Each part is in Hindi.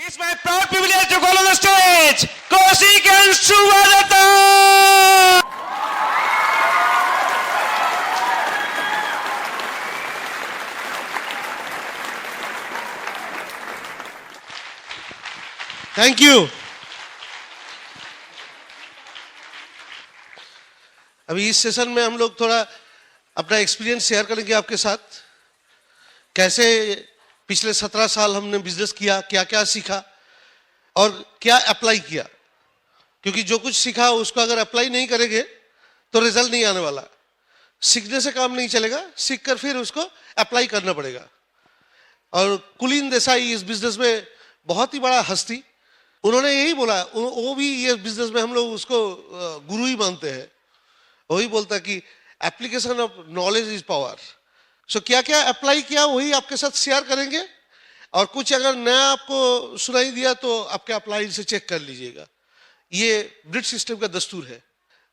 It's my proud privilege to call on the stage Kaushik and Suvalata. Thank you. अभी इस सेशन में हम लोग थोड़ा अपना एक्सपीरियंस शेयर करेंगे आपके साथ। कैसे पिछले 17 साल हमने बिजनेस किया, क्या क्या सीखा और क्या अप्लाई किया, क्योंकि जो कुछ सीखा उसको अगर अप्लाई नहीं करेंगे तो रिजल्ट नहीं आने वाला। सीखने से काम नहीं चलेगा, सीख कर फिर उसको अप्लाई करना पड़ेगा। और कुलीन देसाई इस बिजनेस में बहुत ही बड़ा हस्ती, उन्होंने यही बोला, वो भी ये बिजनेस में हम लोग उसको गुरु ही मानते हैं। वही बोलता कि application of knowledge is power. So क्या क्या अप्लाई किया वही आपके साथ शेयर करेंगे, और कुछ अगर नया आपको सुनाई दिया तो आपके अप्लाई से चेक कर लीजिएगा। ये ब्रिट सिस्टम का दस्तूर है।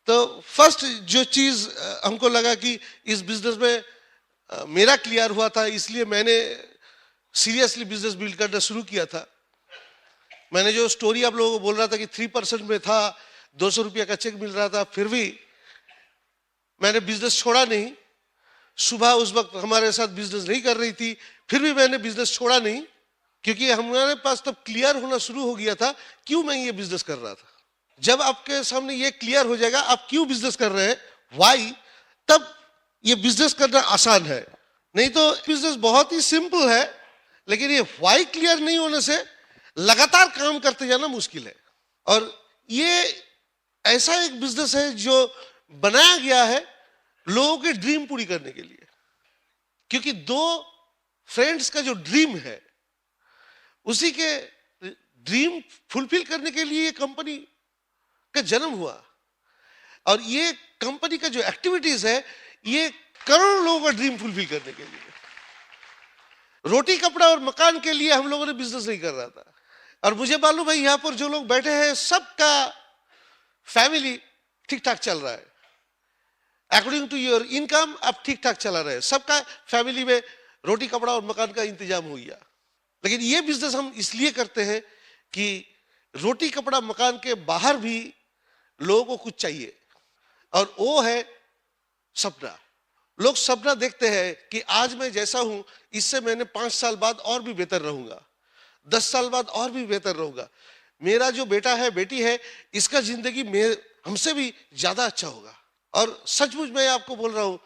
तो फर्स्ट जो चीज हमको लगा कि इस बिजनेस में मेरा क्लियर हुआ था, इसलिए मैंने सीरियसली बिजनेस बिल्ड करना शुरू किया था। मैंने जो स्टोरी आप लोगों को बोल रहा था कि 3% में था, 200 रुपया का चेक मिल रहा था, फिर भी मैंने बिजनेस छोड़ा नहीं। सुबह उस वक्त हमारे साथ बिजनेस नहीं कर रही थी, फिर भी मैंने बिजनेस छोड़ा नहीं, क्योंकि हमारे पास तब क्लियर होना शुरू हो गया था क्यों मैं ये बिजनेस कर रहा था। जब आपके सामने ये क्लियर हो जाएगा आप क्यों बिजनेस कर रहे हैं, व्हाई, तब ये बिजनेस करना आसान है। नहीं तो बिजनेस बहुत ही सिंपल है, लेकिन ये व्हाई क्लियर नहीं होने से लगातार काम करते जाना मुश्किल है। और ये ऐसा एक बिजनेस है जो बनाया गया है लोगों के ड्रीम पूरी करने के लिए, क्योंकि दो फ्रेंड्स का जो ड्रीम है उसी के ड्रीम फुलफिल करने के लिए ये कंपनी का जन्म हुआ। और ये कंपनी का जो एक्टिविटीज है ये करोड़ों लोगों का ड्रीम फुलफिल करने के लिए। रोटी कपड़ा और मकान के लिए हम लोगों ने बिजनेस नहीं कर रहा था। और मुझे मालूम है यहां पर जो लोग बैठे हैं सबका फैमिली ठीक ठाक चल रहा है, अकॉर्डिंग टू योर इनकम आप ठीक ठाक चला रहे हैं, सबका फैमिली में रोटी कपड़ा और मकान का इंतजाम हो गया। लेकिन ये बिजनेस हम इसलिए करते हैं कि रोटी कपड़ा मकान के बाहर भी लोगों को कुछ चाहिए, और वो है सपना। लोग सपना देखते हैं कि आज मैं जैसा हूं इससे मैंने 5 साल बाद और भी बेहतर रहूंगा, 10 साल बाद और भी बेहतर रहूंगा, मेरा जो बेटा है बेटी है इसका जिंदगी में हमसे भी ज्यादा अच्छा होगा। और सचमुच मैं आपको बोल रहा हूं,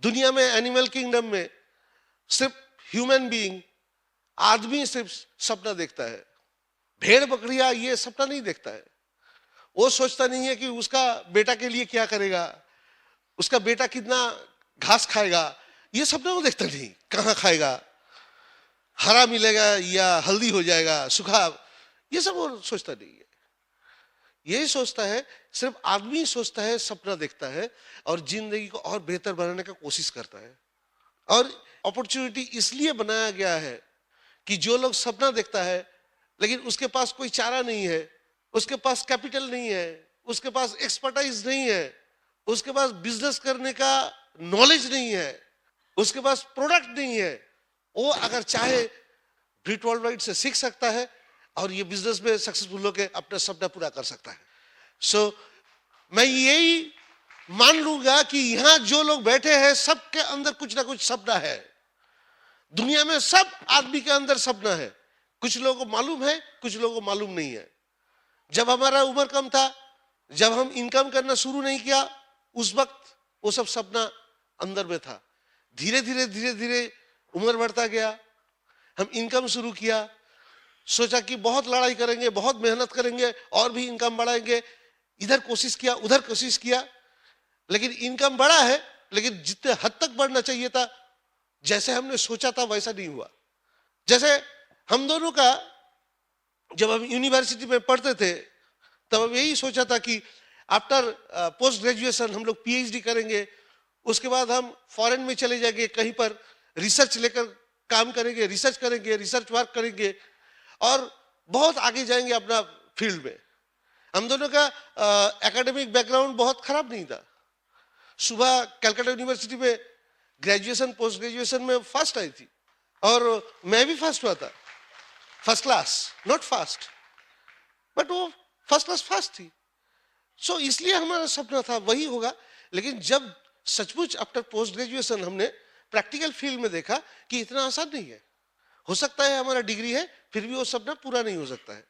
दुनिया में एनिमल किंगडम में सिर्फ ह्यूमन बीइंग, आदमी सिर्फ सपना देखता है। भेड़ बकरियां ये सपना नहीं देखता है। वो सोचता नहीं है कि उसका बेटा के लिए क्या करेगा, उसका बेटा कितना घास खाएगा, ये सपना वो देखता नहीं। कहाँ खाएगा, हरा मिलेगा या हल्दी हो जाएगा, सूखा, ये सब वो सोचता नहीं है। यही सोचता है, सिर्फ आदमी सोचता है, सपना देखता है और जिंदगी को और बेहतर बनाने का कोशिश करता है। और अपॉर्चुनिटी इसलिए बनाया गया है कि जो लोग सपना देखता है लेकिन उसके पास कोई चारा नहीं है, उसके पास कैपिटल नहीं है, उसके पास एक्सपर्टाइज नहीं है, उसके पास बिजनेस करने का नॉलेज नहीं है, उसके पास प्रोडक्ट नहीं है, वो अगर चाहे ब्रिट वर्ल्डवाइड से सीख सकता है और ये बिजनेस में सक्सेसफुल होकर अपना सपना पूरा कर सकता है। सो मैं यही मान लूंगा कि यहां जो लोग बैठे हैं सबके अंदर कुछ ना कुछ सपना है। दुनिया में सब आदमी के अंदर सपना है। कुछ लोगों को मालूम है, कुछ लोगों को मालूम नहीं है। जब हमारा उम्र कम था, जब हम इनकम करना शुरू नहीं किया, उस वक्त वो सब सपना अंदर में था। धीरे धीरे उम्र बढ़ता गया, हम इनकम शुरू किया, सोचा कि बहुत लड़ाई करेंगे, बहुत मेहनत करेंगे और भी इनकम बढ़ाएंगे। इधर कोशिश किया, उधर कोशिश किया, लेकिन इनकम बढ़ा है, लेकिन जितने हद तक बढ़ना चाहिए था, जैसे हमने सोचा था वैसा नहीं हुआ। जैसे हम दोनों का जब हम यूनिवर्सिटी में पढ़ते थे तब हम यही सोचा था कि आफ्टर पोस्ट ग्रेजुएशन हम लोग पीएचडी करेंगे, उसके बाद हम फॉरेन में चले जाएंगे, कहीं पर रिसर्च लेकर काम करेंगे, रिसर्च करेंगे, रिसर्च वर्क करेंगे और बहुत आगे जाएंगे अपना फील्ड में। हम दोनों का एकेडमिक बैकग्राउंड बहुत खराब नहीं था। सुबह कलकत्ता यूनिवर्सिटी में ग्रेजुएशन पोस्ट ग्रेजुएशन में फर्स्ट आई थी और मैं भी फर्स्ट हुआ था। First class, not fast, but वो फर्स्ट क्लास फास्ट थी। सो इसलिए हमारा सपना था वही होगा। लेकिन जब सचमुच आफ्टर पोस्ट ग्रेजुएशन हमने प्रैक्टिकल फील्ड में देखा कि इतना आसान नहीं है, हो सकता है हमारा डिग्री है फिर भी वो सपना पूरा नहीं हो सकता है,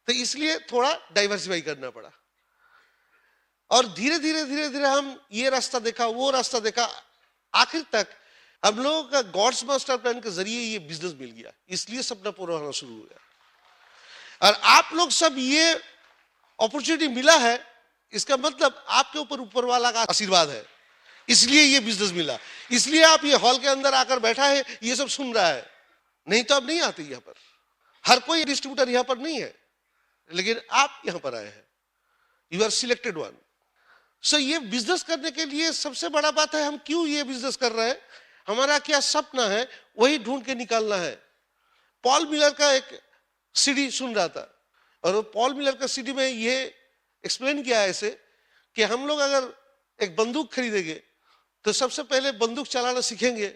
तो इसलिए थोड़ा डाइवर्सिफाई करना पड़ा। और धीरे धीरे हम ये रास्ता देखा, वो रास्ता देखा, आखिर तक हम लोगों का गॉड्स मास्टर प्लान के जरिए ये बिजनेस मिल गया, इसलिए सपना पूरा होना शुरू हो गया। और आप लोग सब ये अपॉर्चुनिटी मिला है, इसका मतलब आपके ऊपर वाला का आशीर्वाद है, इसलिए ये बिजनेस मिला, इसलिए आप ये हॉल के अंदर आकर बैठा है, ये सब सुन रहा है, नहीं तो आप नहीं आते यहाँ पर। हर कोई डिस्ट्रीब्यूटर यहाँ पर नहीं है, लेकिन आप यहाँ पर आए हैं, यू आर सिलेक्टेड वन। सो ये बिजनेस करने के लिए सबसे बड़ा बात है हम क्यों ये बिजनेस कर रहे हैं, हमारा क्या सपना है, वही ढूंढ के निकालना है। पॉल मिलर का एक सीडी सुन रहा था, और पॉल मिलर का सीडी में ये एक्सप्लेन किया है ऐसे कि हम लोग अगर एक बंदूक खरीदेंगे तो सबसे पहले बंदूक चलाना सीखेंगे,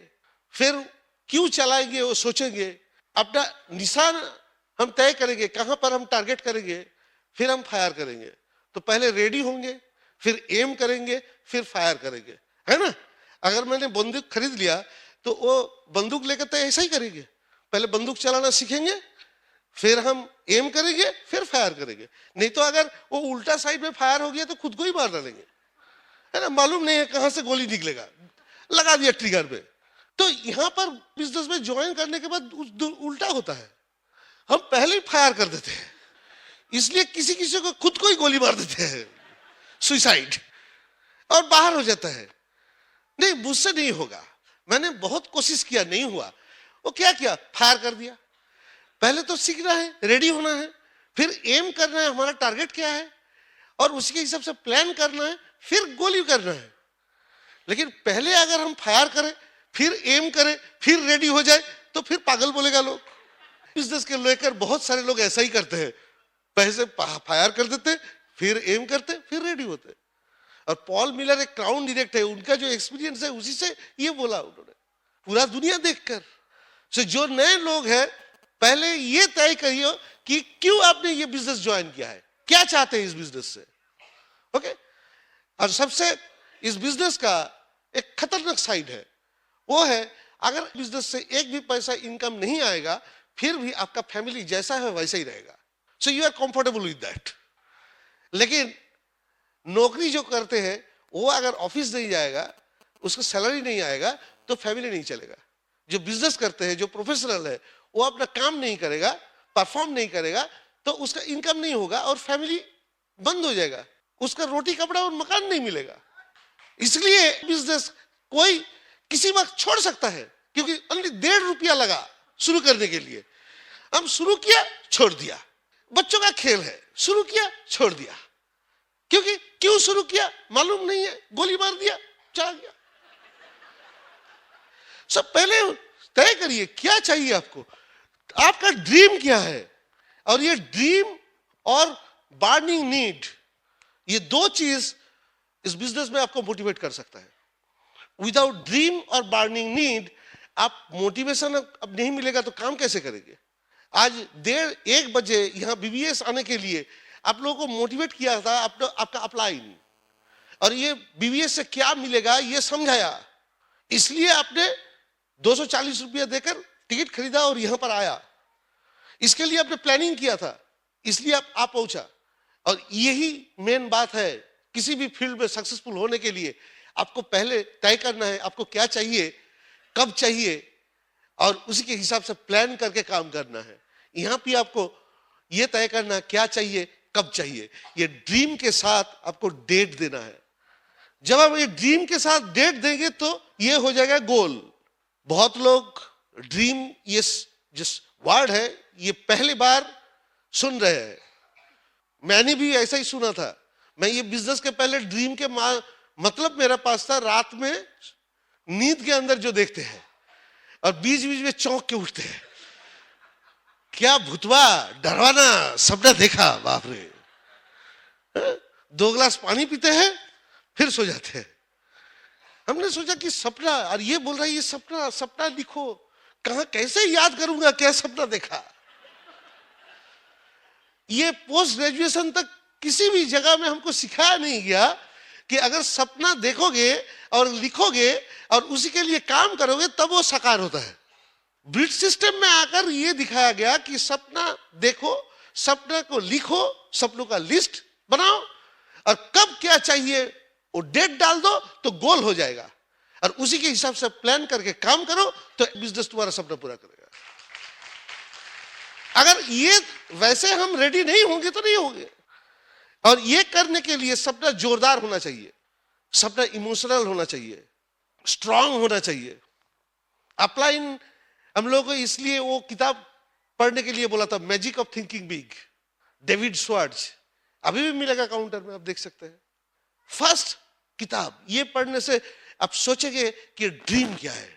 फिर क्यों चलाएंगे वो सोचेंगे, अपना निशान हम तय करेंगे, कहां पर हम टारगेट करेंगे, फिर हम फायर करेंगे। तो पहले रेडी होंगे, फिर एम करेंगे, फिर फायर करेंगे, है ना। अगर मैंने बंदूक खरीद लिया तो वो बंदूक लेकर तो ऐसा ही करेंगे, पहले बंदूक चलाना सीखेंगे, फिर हम एम करेंगे, फिर फायर करेंगे। नहीं तो अगर वो उल्टा साइड में फायर हो गया तो खुद को ही मार डालेंगे, है ना, मालूम नहीं है कहां से गोली निकलेगा, लगा दिया ट्रिगर पे। तो यहां पर बिजनेस में ज्वाइन करने के बाद उल्टा होता है, हम पहले ही फायर कर देते हैं, इसलिए किसी किसी को खुद को ही गोली मार देते हैं, सुसाइड, और बाहर हो जाता है। नहीं, मुझसे नहीं होगा, मैंने बहुत कोशिश किया, नहीं हुआ। वो क्या किया, फायर कर दिया। पहले तो सीखना है, रेडी होना है, फिर एम करना है, हमारा टारगेट क्या है, और उसके हिसाब से प्लान करना है, फिर गोली करना है। लेकिन पहले अगर हम फायर करें, फिर एम करें, फिर रेडी हो जाए, तो फिर पागल बोलेगा लोग। बिजनेस के लेकर बहुत सारे लोग ऐसा ही करते हैं, पहले फायर कर देते, फिर एम करते, फिर रेडी होते। और पॉल मिलर एक क्राउन डायरेक्ट है, उनका जो एक्सपीरियंस है उसी से ये बोला उन्होंने, पूरा दुनिया देखकर। सो जो नए लोग हैं, पहले ये तय करिए कि क्यों आपने ये बिजनेस ज्वाइन किया है, क्या चाहते हैं इस बिजनेस से, ओके। और सबसे इस बिजनेस का एक खतरनाक साइड है, वो है अगर बिजनेस से एक भी पैसा इनकम नहीं आएगा, फिर भी आपका फैमिली जैसा है वैसा ही रहेगा, so you are comfortable with that. लेकिन नौकरी जो करते हैं वो अगर ऑफिस नहीं जाएगा, उसको सैलरी नहीं आएगा, तो फैमिली नहीं चलेगा। जो बिजनेस करते हैं, जो प्रोफेशनल है, वो अपना काम नहीं करेगा, परफॉर्म नहीं करेगा, तो उसका इनकम नहीं होगा और फैमिली बंद हो जाएगा, उसका रोटी कपड़ा और मकान नहीं मिलेगा। इसलिए बिजनेस कोई किसी वक्त छोड़ सकता है, क्योंकि ओनली 1.5 रुपया लगा शुरू करने के लिए। हम शुरू किया, छोड़ दिया, बच्चों का खेल है, शुरू किया, छोड़ दिया, क्योंकि क्यों शुरू किया मालूम नहीं है, गोली मार दिया, चला गया। सब पहले तय करिए क्या चाहिए आपको, आपका ड्रीम क्या है, और ये ड्रीम और बर्निंग नीड, ये दो चीज इस बिजनेस में आपको मोटिवेट कर सकता है। विदाउट ड्रीम और बर्निंग नीड आप मोटिवेशन अब नहीं मिलेगा तो काम कैसे करेंगे। आज 1:30 बजे यहाँ बीबीएस आने के लिए आप लोगों को मोटिवेट किया था, आपका अप्लाई, और ये बीबीएस से क्या मिलेगा ये समझाया, इसलिए आपने 240 रुपया देकर टिकट खरीदा और यहां पर आया। इसके लिए आपने प्लानिंग किया था, इसलिए आप पहुंचा। और यही मेन बात है, किसी भी फील्ड में सक्सेसफुल होने के लिए आपको पहले तय करना है आपको क्या चाहिए, कब चाहिए, और उसी के हिसाब से प्लान करके काम करना है। यहां भी आपको यह तय करना है क्या चाहिए, कब चाहिए। ये ड्रीम के साथ आपको डेट देना है। जब आप ये ड्रीम के साथ डेट देंगे तो ये हो जाएगा गोल। बहुत लोग ड्रीम, ये जिस वर्ड है, ये पहली बार सुन रहे हैं। मैंने भी ऐसा ही सुना था। मैं ये बिजनेस के पहले ड्रीम के मतलब मेरा पास था, रात में नींद के अंदर जो देखते हैं और बीच बीच में चौंक के उठते हैं, क्या भुतवा डरवाना सपना देखा, बाप रे। 2 गिलास पानी पीते हैं फिर सो जाते हैं। हमने सोचा कि सपना, और ये बोल रहा है ये सपना लिखो, कहां कैसे याद करूंगा क्या सपना देखा। ये पोस्ट ग्रेजुएशन तक किसी भी जगह में हमको सिखाया नहीं गया कि अगर सपना देखोगे और लिखोगे और उसी के लिए काम करोगे तब वो साकार होता है। ब्रिट सिस्टम में आकर ये दिखाया गया कि सपना देखो, सपना को लिखो, सपनों का लिस्ट बनाओ और कब क्या चाहिए वो डेट डाल दो तो गोल हो जाएगा और उसी के हिसाब से प्लान करके काम करो तो बिजनेस तुम्हारा सपना पूरा करेगा। अगर ये वैसे हम रेडी नहीं होंगे तो नहीं होंगे। और ये करने के लिए सपना जोरदार होना चाहिए, सपना इमोशनल होना चाहिए, स्ट्रांग होना चाहिए। अपलाइन हम लोगों को इसलिए वो किताब पढ़ने के लिए बोला था, magic of thinking big, David Swarts, अभी भी मिलेगा काउंटर में, आप देख सकते हैं। फर्स्ट किताब ये पढ़ने से आप सोचेंगे कि ड्रीम क्या है,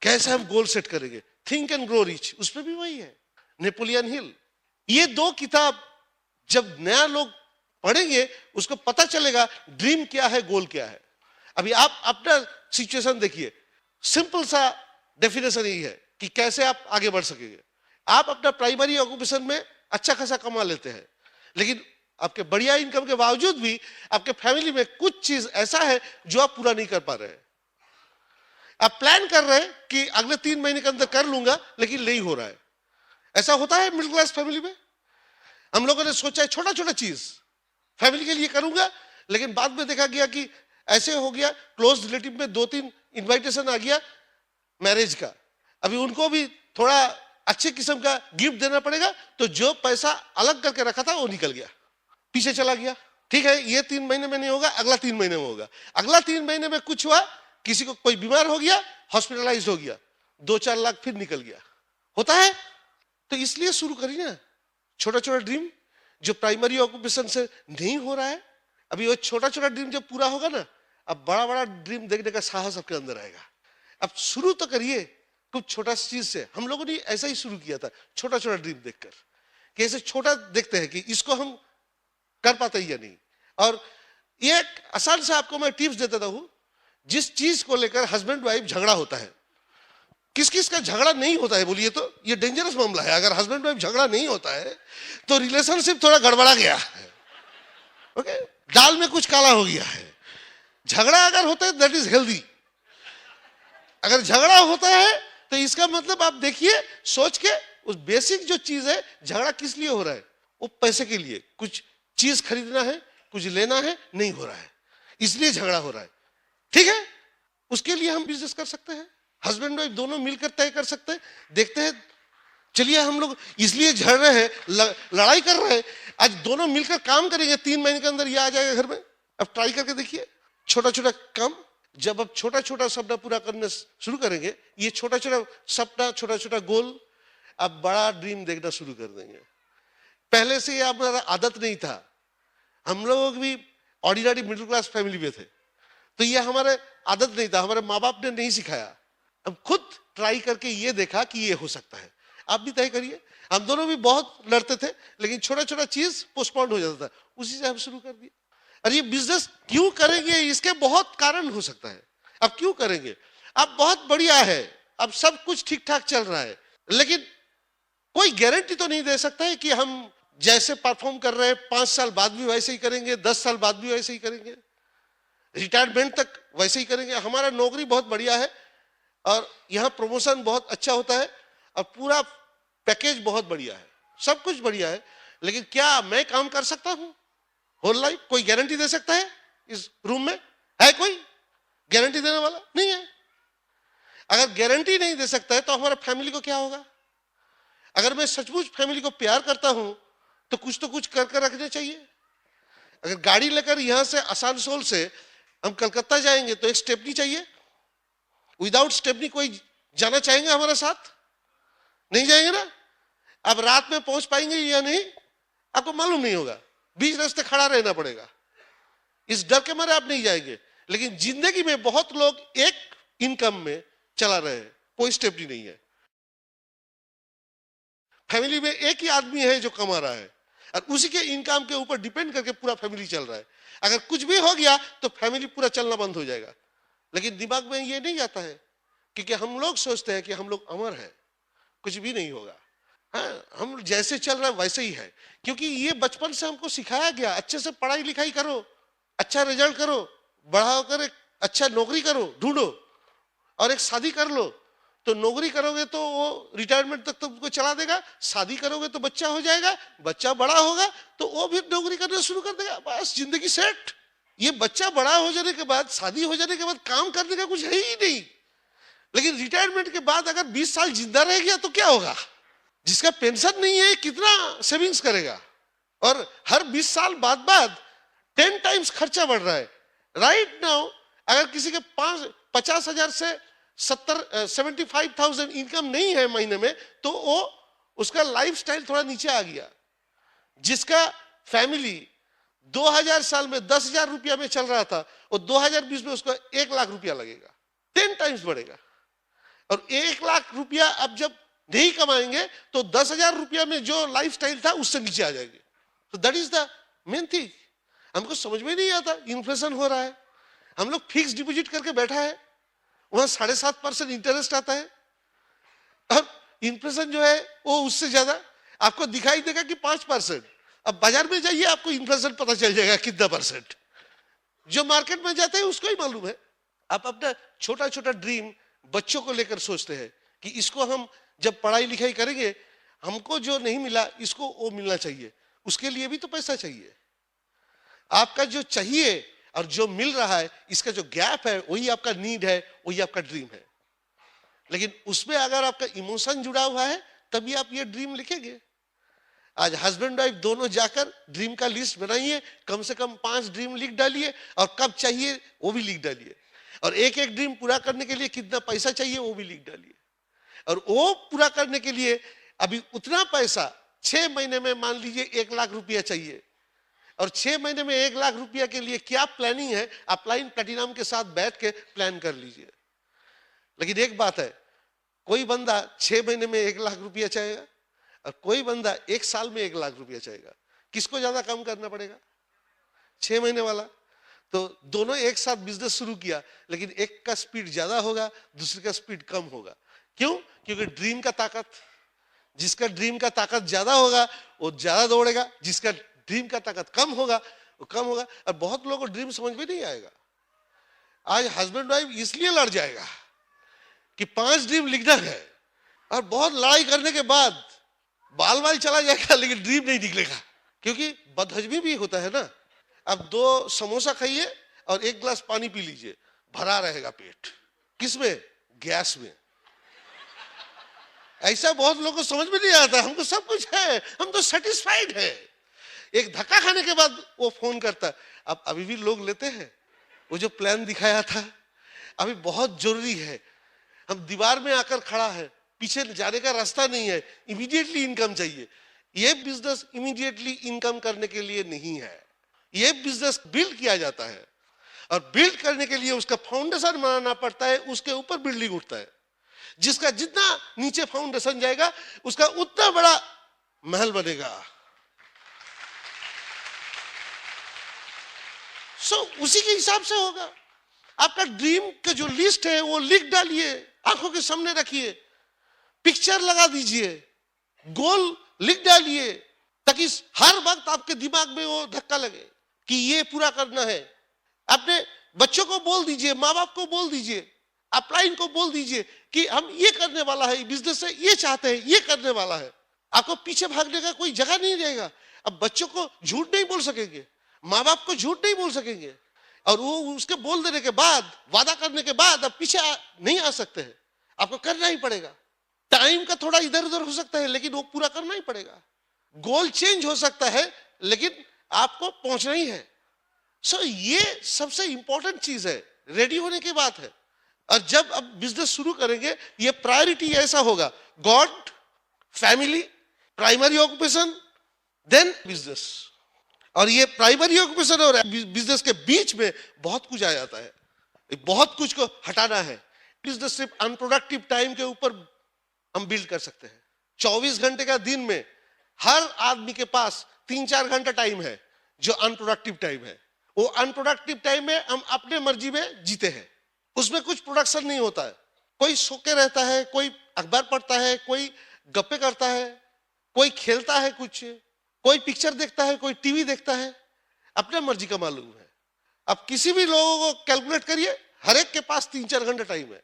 कैसे हम गोल सेट करेंगे। थिंक एंड ग्रो रिच, उसमें भी वही है। नेपोलियन हिल, ये दो किताब जब नया लोग पढ़ेंगे उसको पता चलेगा ड्रीम क्या है, गोल क्या है। अभी आप अपना सिचुएशन देखिए, सिंपल सा डेफिनेशन यही है कि कैसे आप आगे बढ़ सकेंगे। आप अपना प्राइमरी ऑक्यूपेशन में अच्छा खासा कमा लेते हैं, लेकिन आपके बढ़िया इनकम के बावजूद भी आपके फैमिली में कुछ चीज ऐसा है जो आप पूरा नहीं कर पा रहे हैं। आप प्लान कर रहे हैं कि अगले 3 महीने के अंदर कर लूंगा, लेकिन नहीं हो रहा है। ऐसा होता है मिडिल क्लास फैमिली में। हम लोगों ने सोचा है छोटा छोटा चीज फैमिली के लिए करूंगा, लेकिन बाद में देखा गया कि ऐसे हो गया, क्लोज रिलेटिव में 2-3 इनविटेशन आ गया मैरिज का, अभी उनको भी थोड़ा अच्छे किस्म का गिफ्ट देना पड़ेगा, तो जो पैसा अलग करके रखा था वो निकल गया, पीछे चला गया। ठीक है, ये 3 महीने में नहीं होगा, अगला 3 महीने में होगा। अगला 3 महीने में कुछ हुआ, किसी को कोई बीमार हो गया, हॉस्पिटलाइज हो गया, 2-4 लाख फिर निकल गया। होता है। तो इसलिए शुरू करिए ना छोटा छोटा ड्रीम, जो प्राइमरी ऑक्यूपेशन से नहीं हो रहा है। अभी वो छोटा छोटा ड्रीम जब पूरा होगा ना, अब बड़ा बड़ा ड्रीम देखने का साहस आपके अंदर आएगा। अब शुरू तो करिए कुछ छोटा चीज से। हम लोगों ने ऐसा ही शुरू किया था, छोटा छोटा ड्रीम देखकर, कि ऐसे छोटा देखते हैं कि इसको हम कर पाते हैं या नहीं। और ये एक आसान से आपको मैं टिप्स दे देता हूं। जिस चीज को लेकर हस्बैंड वाइफ झगड़ा होता है, किस किस का झगड़ा नहीं होता है बोलिए तो? ये डेंजरस मामला है। अगर हस्बैंड वाइफ झगड़ा नहीं होता है तो रिलेशनशिप थोड़ा गड़बड़ा गया है। ओके, दाल में कुछ काला हो गया है। झगड़ा अगर होता है दैट इज हेल्दी। अगर झगड़ा होता है तो इसका मतलब आप देखिए सोच के, उस बेसिक जो चीज है, झगड़ा किस लिए हो रहा है? वो पैसे के लिए, कुछ चीज खरीदना है, कुछ लेना है, नहीं हो रहा है, इसलिए झगड़ा हो रहा है। ठीक है, उसके लिए हम बिजनेस कर सकते हैं, हस्बैंड वाइफ दोनों मिलकर तय कर सकते हैं। देखते हैं, चलिए हम लोग इसलिए झड़ रहे हैं, लड़ाई कर रहे हैं, आज दोनों मिलकर काम करेंगे, 3 महीने के अंदर ये आ जाएगा घर में। अब ट्राई करके देखिए, छोटा छोटा काम। जब आप छोटा छोटा सपना पूरा करने शुरू करेंगे, ये छोटा छोटा सपना, छोटा छोटा गोल, आप बड़ा ड्रीम देखना शुरू कर देंगे। पहले से ये हमारा आदत नहीं था, हम लोग भी ऑर्डिनरी मिडिल क्लास फैमिली में थे, तो ये हमारे आदत नहीं था, हमारे माँ बाप ने नहीं सिखाया। हम खुद ट्राई करके ये देखा कि ये हो सकता है। आप भी तय करिए। हम दोनों भी बहुत लड़ते थे, लेकिन छोटा छोटा चीज पोस्टपोन हो जाता था, उसी से हम शुरू कर दिए। और ये बिजनेस क्यों करेंगे, इसके बहुत कारण हो सकता है। अब क्यों करेंगे? अब बहुत बढ़िया है, अब सब कुछ ठीक ठाक चल रहा है, लेकिन कोई गारंटी तो नहीं दे सकता है कि हम जैसे परफॉर्म कर रहे हैं 5 साल बाद भी वैसे ही करेंगे, 10 साल बाद भी वैसे ही करेंगे, रिटायरमेंट तक वैसे ही करेंगे। हमारा नौकरी बहुत बढ़िया है और यहाँ प्रमोशन बहुत अच्छा होता है और पूरा पैकेज बहुत बढ़िया है, सब कुछ बढ़िया है, लेकिन क्या मैं काम कर सकता हूं होल लाइफ? कोई गारंटी दे सकता है? इस रूम में है कोई गारंटी देने वाला? नहीं है। अगर गारंटी नहीं दे सकता है तो हमारा फैमिली को क्या होगा? अगर मैं सचमुच फैमिली को प्यार करता हूं तो कुछ कर रखना चाहिए। अगर गाड़ी लेकर यहां से आसनसोल से हम कलकत्ता जाएंगे तो एक स्टेपनी चाहिए। विदाउट स्टेपनी कोई जाना चाहेंगे हमारे साथ? नहीं जाएंगे ना। अब रात में पहुंच पाएंगे या नहीं आपको मालूम नहीं होगा, बीच रास्ते खड़ा रहना पड़ेगा। इस डर के मारे आप नहीं जाएंगे। लेकिन जिंदगी में बहुत लोग एक इनकम में चला रहे हैं, कोई स्टेपनी नहीं है। फैमिली में एक ही आदमी है जो कमा रहा है और उसी के इनकम के ऊपर डिपेंड करके पूरा फैमिली चल रहा है। अगर कुछ भी हो गया तो फैमिली पूरा चलना बंद हो जाएगा। लेकिन दिमाग में ये नहीं आता है, क्योंकि हम लोग सोचते हैं कि हम लोग अमर हैं, कुछ भी नहीं होगा। हाँ, हम जैसे चल रहा है वैसे ही है। क्योंकि ये बचपन से हमको सिखाया गया, अच्छे से पढ़ाई लिखाई करो, अच्छा रिजल्ट करो, बड़ा होकर एक अच्छा नौकरी करो, ढूंढो और एक शादी कर लो। तो नौकरी करोगे तो वो रिटायरमेंट तक तुमको चला देगा, शादी करोगे तो बच्चा हो जाएगा, बच्चा बड़ा होगा तो वो भी नौकरी करना शुरू कर देगा, बस जिंदगी सेट। ये बच्चा बड़ा हो जाने के बाद, शादी हो जाने के बाद काम करने का कुछ है ही नहीं। लेकिन रिटायरमेंट के बाद अगर 20 साल जिंदा रह गया तो क्या होगा? जिसका पेंशन नहीं है कितना सेविंग्स करेगा? और हर 20 साल बाद 10 टाइम्स खर्चा बढ़ रहा है। राइट नाउ अगर किसी के 50,000 से 75,000 इनकम नहीं है महीने में, तो वो उसका लाइफस्टाइल थोड़ा नीचे आ गया। जिसका फैमिली 2000 साल में 10,000 रुपया में चल रहा था, और 2020 में उसको 1 लाख रुपया लगेगा, 10 टाइम्स बढ़ेगा। और 1 लाख रुपया अब जब नहीं कमाएंगे तो 10,000 रुपया में जो लाइफस्टाइल था उससे नीचे आ जाएंगे। तो that is the main thing. हमको समझ में नहीं आता, इन्फ्लेशन हो रहा है, हम लोग फिक्स डिपॉजिट करके बैठा है, वहां 7.5% इंटरेस्ट आता है, और इन्फ्लेशन जो है वो उससे ज्यादा आपको दिखाई देगा कि 5%। अब बाजार में जाइए, आपको इन्फ्लेशन पता चल जाएगा कितना परसेंट। जो मार्केट में जाते हैं उसको ही मालूम है। आप अपना छोटा छोटा ड्रीम बच्चों को लेकर सोचते हैं कि इसको हम जब पढ़ाई लिखाई करेंगे, हमको जो नहीं मिला इसको वो मिलना चाहिए, उसके लिए भी तो पैसा चाहिए। आपका जो चाहिए और जो मिल रहा है, इसका जो गैप है, वही आपका नीड है, वही आपका ड्रीम है। लेकिन उसमें अगर आपका इमोशन जुड़ा हुआ है तभी आप ये ड्रीम लिखेंगे। आज हस्बैंड वाइफ दोनों जाकर ड्रीम का लिस्ट बनाइए, कम से कम 5 ड्रीम लिख डालिए, और कब चाहिए वो भी लिख डालिए, और एक एक ड्रीम पूरा करने के लिए कितना पैसा चाहिए वो भी लिख डालिए। और वो पूरा करने के लिए अभी उतना पैसा 6 महीने में मान लीजिए 1 लाख रुपया चाहिए, और 6 महीने में 1 लाख रुपया के लिए क्या प्लानिंग है, आप लाइन प्लैटिनम के साथ बैठ के प्लान कर लीजिए। लेकिन एक बात है, कोई बंदा 6 महीने में 1 लाख रुपया चाहेगा और कोई बंदा 1 साल में 1 लाख रुपया चाहेगा। किसको ज्यादा काम करना पड़ेगा? 6 महीने वाला। तो दोनों एक साथ बिजनेस शुरू किया, लेकिन एक का स्पीड ज्यादा होगा, दूसरे का स्पीड कम होगा। क्यों? क्योंकि ड्रीम का ताकत, जिसका ड्रीम का ताकत ज्यादा होगा वो ज्यादा दौड़ेगा, जिसका ड्रीम का ताकत कम होगा वो कम होगा। और बहुत लोगों को ड्रीम समझ में नहीं आएगा। आज हस्बैंड वाइफ इसलिए लड़ जाएगा कि 5 ड्रीम लिखना है, और बहुत लड़ाई करने के बाद बाल बाल चला जाएगा, लेकिन ड्रीम नहीं निकलेगा। क्योंकि बदहजमी भी होता है ना। अब 2 समोसा खाइए और 1 गिलास पानी पी लीजिए, भरा रहेगा पेट। किसमें? गैस में। ऐसा बहुत लोगों को समझ में नहीं आता। हमको सब कुछ है, हम तो सेटिस्फाइड है। एक धक्का खाने के बाद वो फोन करता है। अब अभी भी लोग लेते हैं, वो जो प्लान दिखाया था अभी बहुत जरूरी है, हम दीवार में आकर खड़ा है, पीछे जाने का रास्ता नहीं है, इमीडिएटली इनकम चाहिए। ये बिजनेस इमीडिएटली इनकम करने के लिए नहीं है, ये बिजनेस बिल्ड किया जाता है, और बिल्ड करने के लिए उसका फाउंडेशन बनाना पड़ता है, उसके ऊपर बिल्डिंग उठता है। जिसका जितना नीचे फाउंडेशन जाएगा उसका उतना बड़ा महल बनेगा। उसी के हिसाब से होगा। आपका ड्रीम का जो लिस्ट है वो लिख डालिए, आंखों के सामने रखिए, पिक्चर लगा दीजिए, गोल लिख डालिए, ताकि हर वक्त आपके दिमाग में वो धक्का लगे कि ये पूरा करना है। अपने बच्चों को बोल दीजिए, माँ बाप को बोल दीजिए, अपलाइन को बोल दीजिए कि हम ये करने वाला है, बिजनेस से ये चाहते हैं, ये करने वाला है। आपको पीछे भागने का कोई जगह नहीं रहेगा। अब बच्चों को झूठ नहीं बोल सकेंगे, माँ बाप को झूठ नहीं बोल सकेंगे, और वो उसके बोल देने के बाद, वादा करने के बाद अब पीछे नहीं आ सकते हैं। आपको करना ही पड़ेगा। टाइम का थोड़ा इधर उधर हो सकता है, लेकिन वो पूरा करना ही पड़ेगा। गोल चेंज हो सकता है, लेकिन आपको पहुंचना ही है। ये सबसे इंपॉर्टेंट चीज है, रेडी होने की बात है। और जब अब बिजनेस शुरू करेंगे, ये प्रायोरिटी ऐसा होगा, God, family, primary occupation, then business. और ये प्राइमरी ऑक्यूपेशन और बिजनेस के बीच में बहुत कुछ आ जाता है, बहुत कुछ को हटाना है। बिजनेस सिर्फ अनप्रोडक्टिव टाइम के ऊपर हम बिल्ड कर सकते हैं। 24 घंटे का दिन में हर आदमी के पास 3-4 घंटा टाइम है जो अनप्रोडक्टिव टाइम है। वो अनप्रोडक्टिव टाइम में हम अपने मर्जी में जीते हैं, उसमें कुछ प्रोडक्शन नहीं होता है। कोई सो के रहता है, कोई अखबार पढ़ता है, कोई गप्पे करता है, कोई खेलता है कुछ, कोई पिक्चर देखता है, कोई टीवी देखता है, अपने मर्जी का मालूम है। अब किसी भी लोगों को कैलकुलेट करिए, हर एक के पास 3-4 घंटे टाइम है,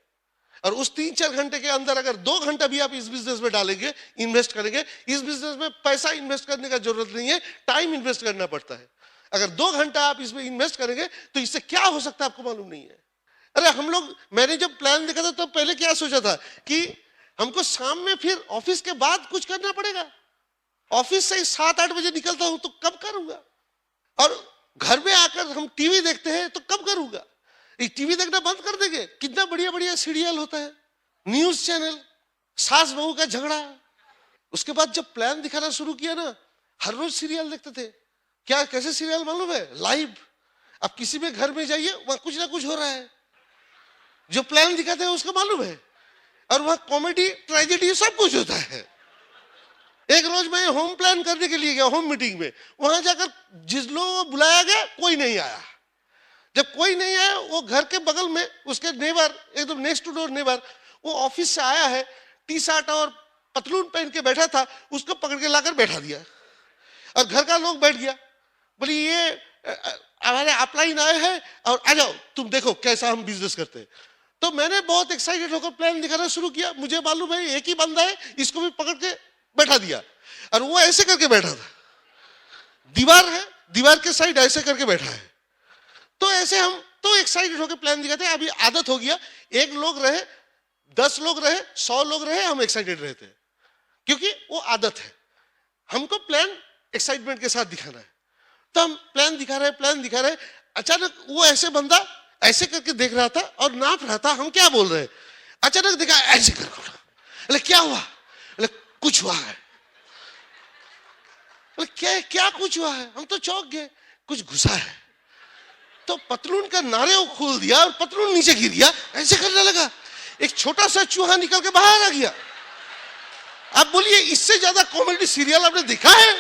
और उस 3-4 घंटे के अंदर अगर 2 घंटा भी आप इस बिजनेस में डालेंगे, इन्वेस्ट करेंगे, इस बिजनेस में पैसा इन्वेस्ट करने का जरूरत नहीं है, टाइम इन्वेस्ट करना पड़ता है। अगर 2 घंटा आप इसमें इन्वेस्ट करेंगे तो इससे क्या हो सकता है आपको मालूम नहीं है। अरे हम लोग, मैंने जब प्लान देखा था तो पहले क्या सोचा था कि हमको शाम में फिर ऑफिस के बाद कुछ करना पड़ेगा। ऑफिस से 7-8 बजे निकलता हूं तो कब करूंगा, और घर में आकर हम टीवी देखते हैं तो कब करूंगा। ये टीवी देखना बंद कर देंगे, कितना बढ़िया बढ़िया सीरियल होता है, न्यूज चैनल, सास बहू का झगड़ा। उसके बाद जब प्लान दिखाना शुरू किया ना, हर रोज सीरियल देखते थे। क्या कैसे सीरियल मालूम है? लाइव। अब किसी भी घर में जाइए, वहां कुछ ना कुछ हो रहा है, जो प्लान दिखाते हैं उसका मालूम है, और वहां कॉमेडी, ट्रेजेडी सब कुछ होता है। एक रोज मैं होम प्लान करने के लिए गया, होम मीटिंग में, वहां जाकर जिस लोगों को बुलाया गया कोई नहीं आया। जब कोई नहीं आया, वो घर के बगल में उसके नेबर, एकदम नेक्स्ट टू डोर नेबर, वो ऑफिस से आया है, टी शर्ट और पतलून पहन के बैठा था, उसको पकड़ के लाकर बैठा दिया, और घर का लोग बैठ गया। बोली ये हमारे अपलाइन आए हैं और आ जाओ तुम देखो कैसा हम बिजनेस करते हैं। तो मैंने बहुत एक्साइटेड होकर प्लान दिखाना शुरू किया। मुझे मालूम है एक ही बंदा है, इसको भी पकड़ के बैठा दिया, और वो ऐसे करके बैठा था, दीवार है, दीवार के साइड ऐसे करके बैठा है। तो ऐसे हम तो एक्साइटेड होकर प्लान दिखाते हैं। अभी आदत हो गया, 1 लोग रहे, 10 लोग रहे, 100 लोग रहे, हम एक्साइटेड रहते हैं, क्योंकि वो आदत है। हमको प्लान एक्साइटमेंट के साथ दिखाना है, तो हम प्लान दिखा रहे। अचानक वो ऐसे बंदा ऐसे करके देख रहा था और नाप रहा था, हम क्या बोल रहे हैं। अचानक देखा ऐसे करके, अरे क्या हुआ? अरे कुछ हुआ है। अरे क्या कुछ हुआ है? हम तो चौंक गए, कुछ घुसा है। तो पतलून का नारे को खोल दिया और पतलून नीचे गिर गया, ऐसे करने लगा। एक छोटा सा चूहा निकल के बाहर आ गया। आप बोलिए इससे ज्यादा कॉमेडी सीरियल आपने देखा है?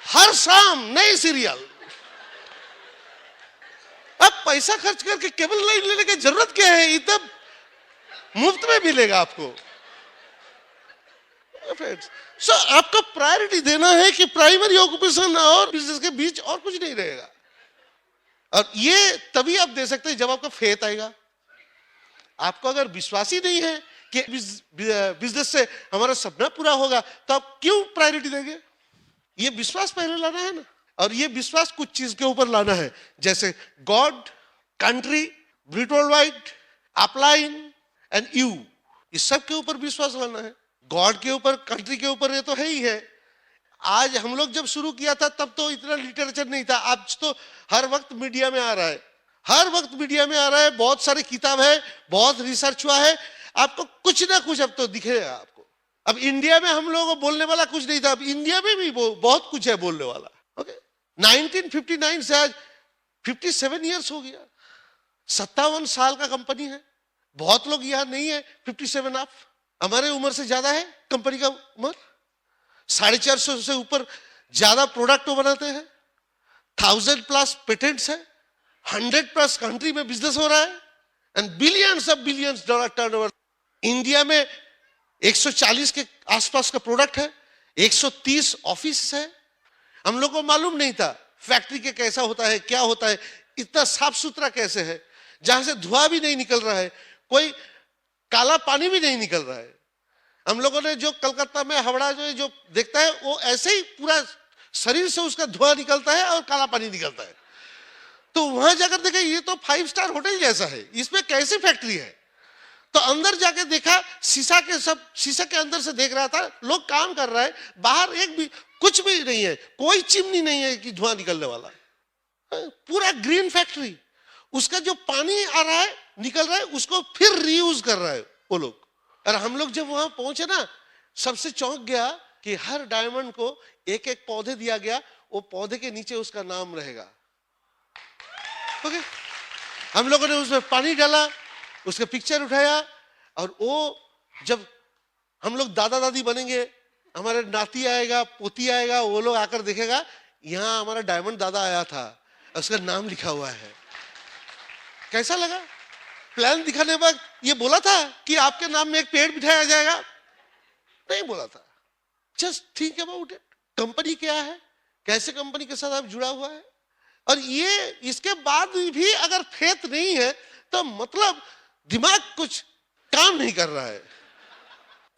हर शाम नए सीरियल। अब पैसा खर्च करके केबल लाइन लेने की जरूरत क्या है? इतना मुफ्त में मिलेगा आपको। सो आपको प्रायोरिटी देना है कि प्राइमरी ऑक्यूपेशन और बिजनेस के बीच और कुछ नहीं रहेगा। और ये तभी आप दे सकते हैं जब आपका फेथ आएगा। आपको अगर विश्वास ही नहीं है कि बिजनेस से हमारा सपना पूरा होगा, तो आप क्यों प्रायोरिटी देंगे? ये विश्वास पहले लाना है ना, और ये विश्वास कुछ चीज के ऊपर लाना है, जैसे God, country, Brit world wide, upline and you, इस सब के ऊपर विश्वास लाना है। गॉड के ऊपर, कंट्री के ऊपर ये तो है ही है। आज हम लोग जब शुरू किया था तब तो इतना लिटरेचर नहीं था, आज तो हर वक्त मीडिया में आ रहा है, हर वक्त मीडिया में आ रहा है, बहुत सारी किताब है, बहुत रिसर्च हुआ है, आपको कुछ ना कुछ अब तो दिखेगा आपको। अब इंडिया में हम लोगों को बोलने वाला कुछ नहीं था, अब इंडिया में भी बहुत कुछ है बोलने वाला। ओके, 1959 से आज 57 ईयर्स हो गया, 57 साल का कंपनी है। बहुत लोग यहाँ नहीं है 57 आप, हमारे उम्र से ज्यादा है कंपनी का उम्र। 450 से ऊपर ज्यादा प्रोडक्ट बनाते हैं, 1000+ पेटेंट्स है, 100+ कंट्री में बिजनेस हो रहा है, and billions dollar turnover. India में 140 के आसपास का प्रोडक्ट है, 130 ऑफिस है। हम लोग को मालूम नहीं था फैक्ट्री के कैसा होता है, क्या होता है, इतना साफ सुथरा कैसे है, जहां से धुआं भी नहीं निकल रहा है, कोई काला पानी भी नहीं निकल रहा है। हम लोगों ने जो कलकत्ता में हावड़ा जो देखता है, वो ऐसे ही पूरा शरीर से उसका धुआं निकलता है और काला पानी निकलता है। तो वहां जाकर देखा ये तो 5 स्टार होटल जैसा है, इसमें कैसी फैक्ट्री है। तो अंदर जाके देखा, शीशा के अंदर से देख रहा था, लोग काम कर रहा है, बाहर एक भी कुछ भी नहीं है, कोई चिमनी नहीं है कि धुआं निकलने वाला, पूरा ग्रीन फैक्ट्री। उसका जो पानी आ रहा है, निकल रहा है, उसको फिर रीयूज कर रहा है वो लोग। और हम लोग जब वहां पहुंचे ना, सबसे चौंक गया कि हर डायमंड को एक एक पौधे दिया गया, वो पौधे के नीचे उसका नाम रहेगा। ओके, हम लोगों ने उसमें पानी डाला, उसका पिक्चर उठाया, और वो जब हम लोग दादा दादी बनेंगे, हमारे नाती आएगा, पोती आएगा, वो लोग आकर देखेगा यहाँ हमारा डायमंड दादा आया था, उसका नाम लिखा हुआ है। कैसा लगा? प्लान दिखाने के बाद ये बोला था कि आपके नाम में एक पेड़ बिठाया जाएगा? नहीं बोला था। Just think about it. Company क्या है, कैसे कंपनी के साथ आप जुड़ा हुआ है, और ये इसके बाद भी अगर फेथ नहीं है तो मतलब दिमाग कुछ काम नहीं कर रहा है।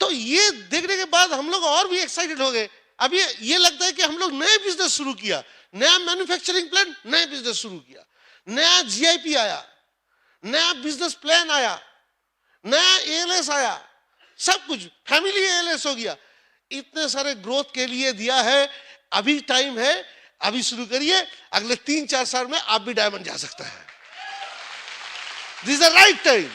तो ये देखने के बाद हम लोग और भी एक्साइटेड हो गए। अब ये लगता है कि हम लोग नए बिजनेस शुरू किया, नया मैन्युफैक्चरिंग प्लान, नए बिजनेस शुरू किया, नया जीआईपी आया, नया बिजनेस प्लान आया, नया एएलएस आया, सब कुछ फैमिली एएलएस हो गया। इतने सारे ग्रोथ के लिए दिया है। अभी टाइम है, अभी शुरू करिए, अगले 3-4 साल में आप भी डायमंड जा सकता है। This is the right time.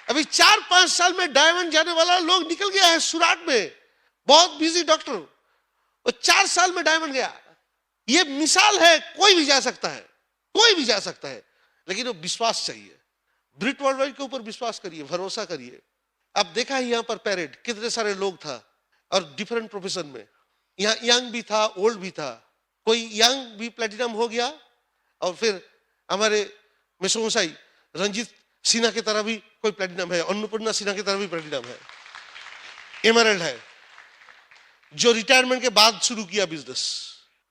अभी 4-5 साल में डायमंड जाने वाला लोग निकल गया है। सुराट में बहुत बिजी डॉक्टर, वो 4 साल में डायमंड गया। ये मिसाल है, कोई भी जा सकता है, कोई भी जा सकता है, लेकिन वो विश्वास चाहिए। ब्रिट वर्ल्डवाइड के ऊपर विश्वास करिए, भरोसा करिए। अब देखा ही यहां पर पैरेड कितने सारे लोग था, और डिफरेंट प्रोफेशन में। यहाँ यंग भी था, ओल्ड भी था। कोई यंग भी प्लेटिनम हो गया, और फिर हमारे मिसोसाई रंजीत सिन्हा की तरह भी कोई प्लेटिनम है, अन्नपूर्णा सिन्हा की तरह भी प्लेटिनम है, एमरल्ड है, जो रिटायरमेंट के बाद शुरू किया बिजनेस।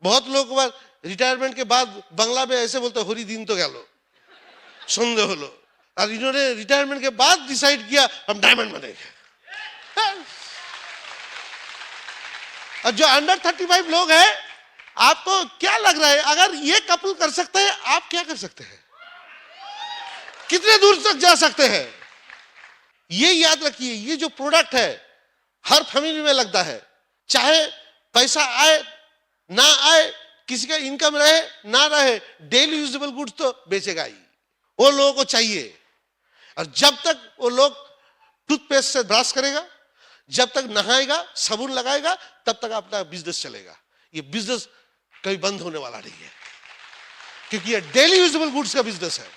बहुत लोग रिटायरमेंट के बाद बंगला में ऐसे बोलते, होरी दिन तो गया सुन लो, और इन्होंने रिटायरमेंट के बाद डिसाइड किया हम डायमंड बनेंगे। और जो अंडर 35 लोग हैं, आपको क्या लग रहा है, अगर ये कपल कर सकते हैं, आप क्या कर सकते हैं? कितने दूर तक जा सकते हैं? ये याद रखिए, ये जो प्रोडक्ट है हर फैमिली में लगता है। चाहे पैसा आए ना आए, किसी का इनकम रहे ना रहे, डेली यूजेबल गुड्स तो बेचेगा ही, वो लोगों को चाहिए। और जब तक वो लोग टूथपेस्ट से ब्रश करेगा, जब तक नहाएगा, साबुन लगाएगा, तब तक अपना बिजनेस चलेगा। ये बिजनेस कभी बंद होने वाला नहीं है, क्योंकि ये डेली यूजेबल गुड्स का बिजनेस है।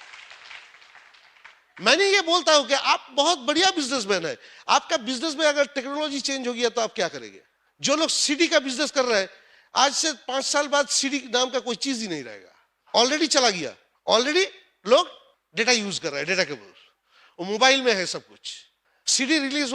मैंने ये बोलता हूं कि आप बहुत बढ़िया बिजनेसमैन है, आपका बिजनेस में अगर टेक्नोलॉजी चेंज हो गया तो आप क्या करेंगे? जो लोग सीडी का बिजनेस कर रहे हैं, आज से 5 साल बाद सीडी नाम का कोई चीज ही नहीं रहेगा। ऑलरेडी चला गया, ऑलरेडी लोग डेटा यूज कर रहे हैं, डेटा केबल, वो मोबाइल में है सब कुछ। सीडी रिलीज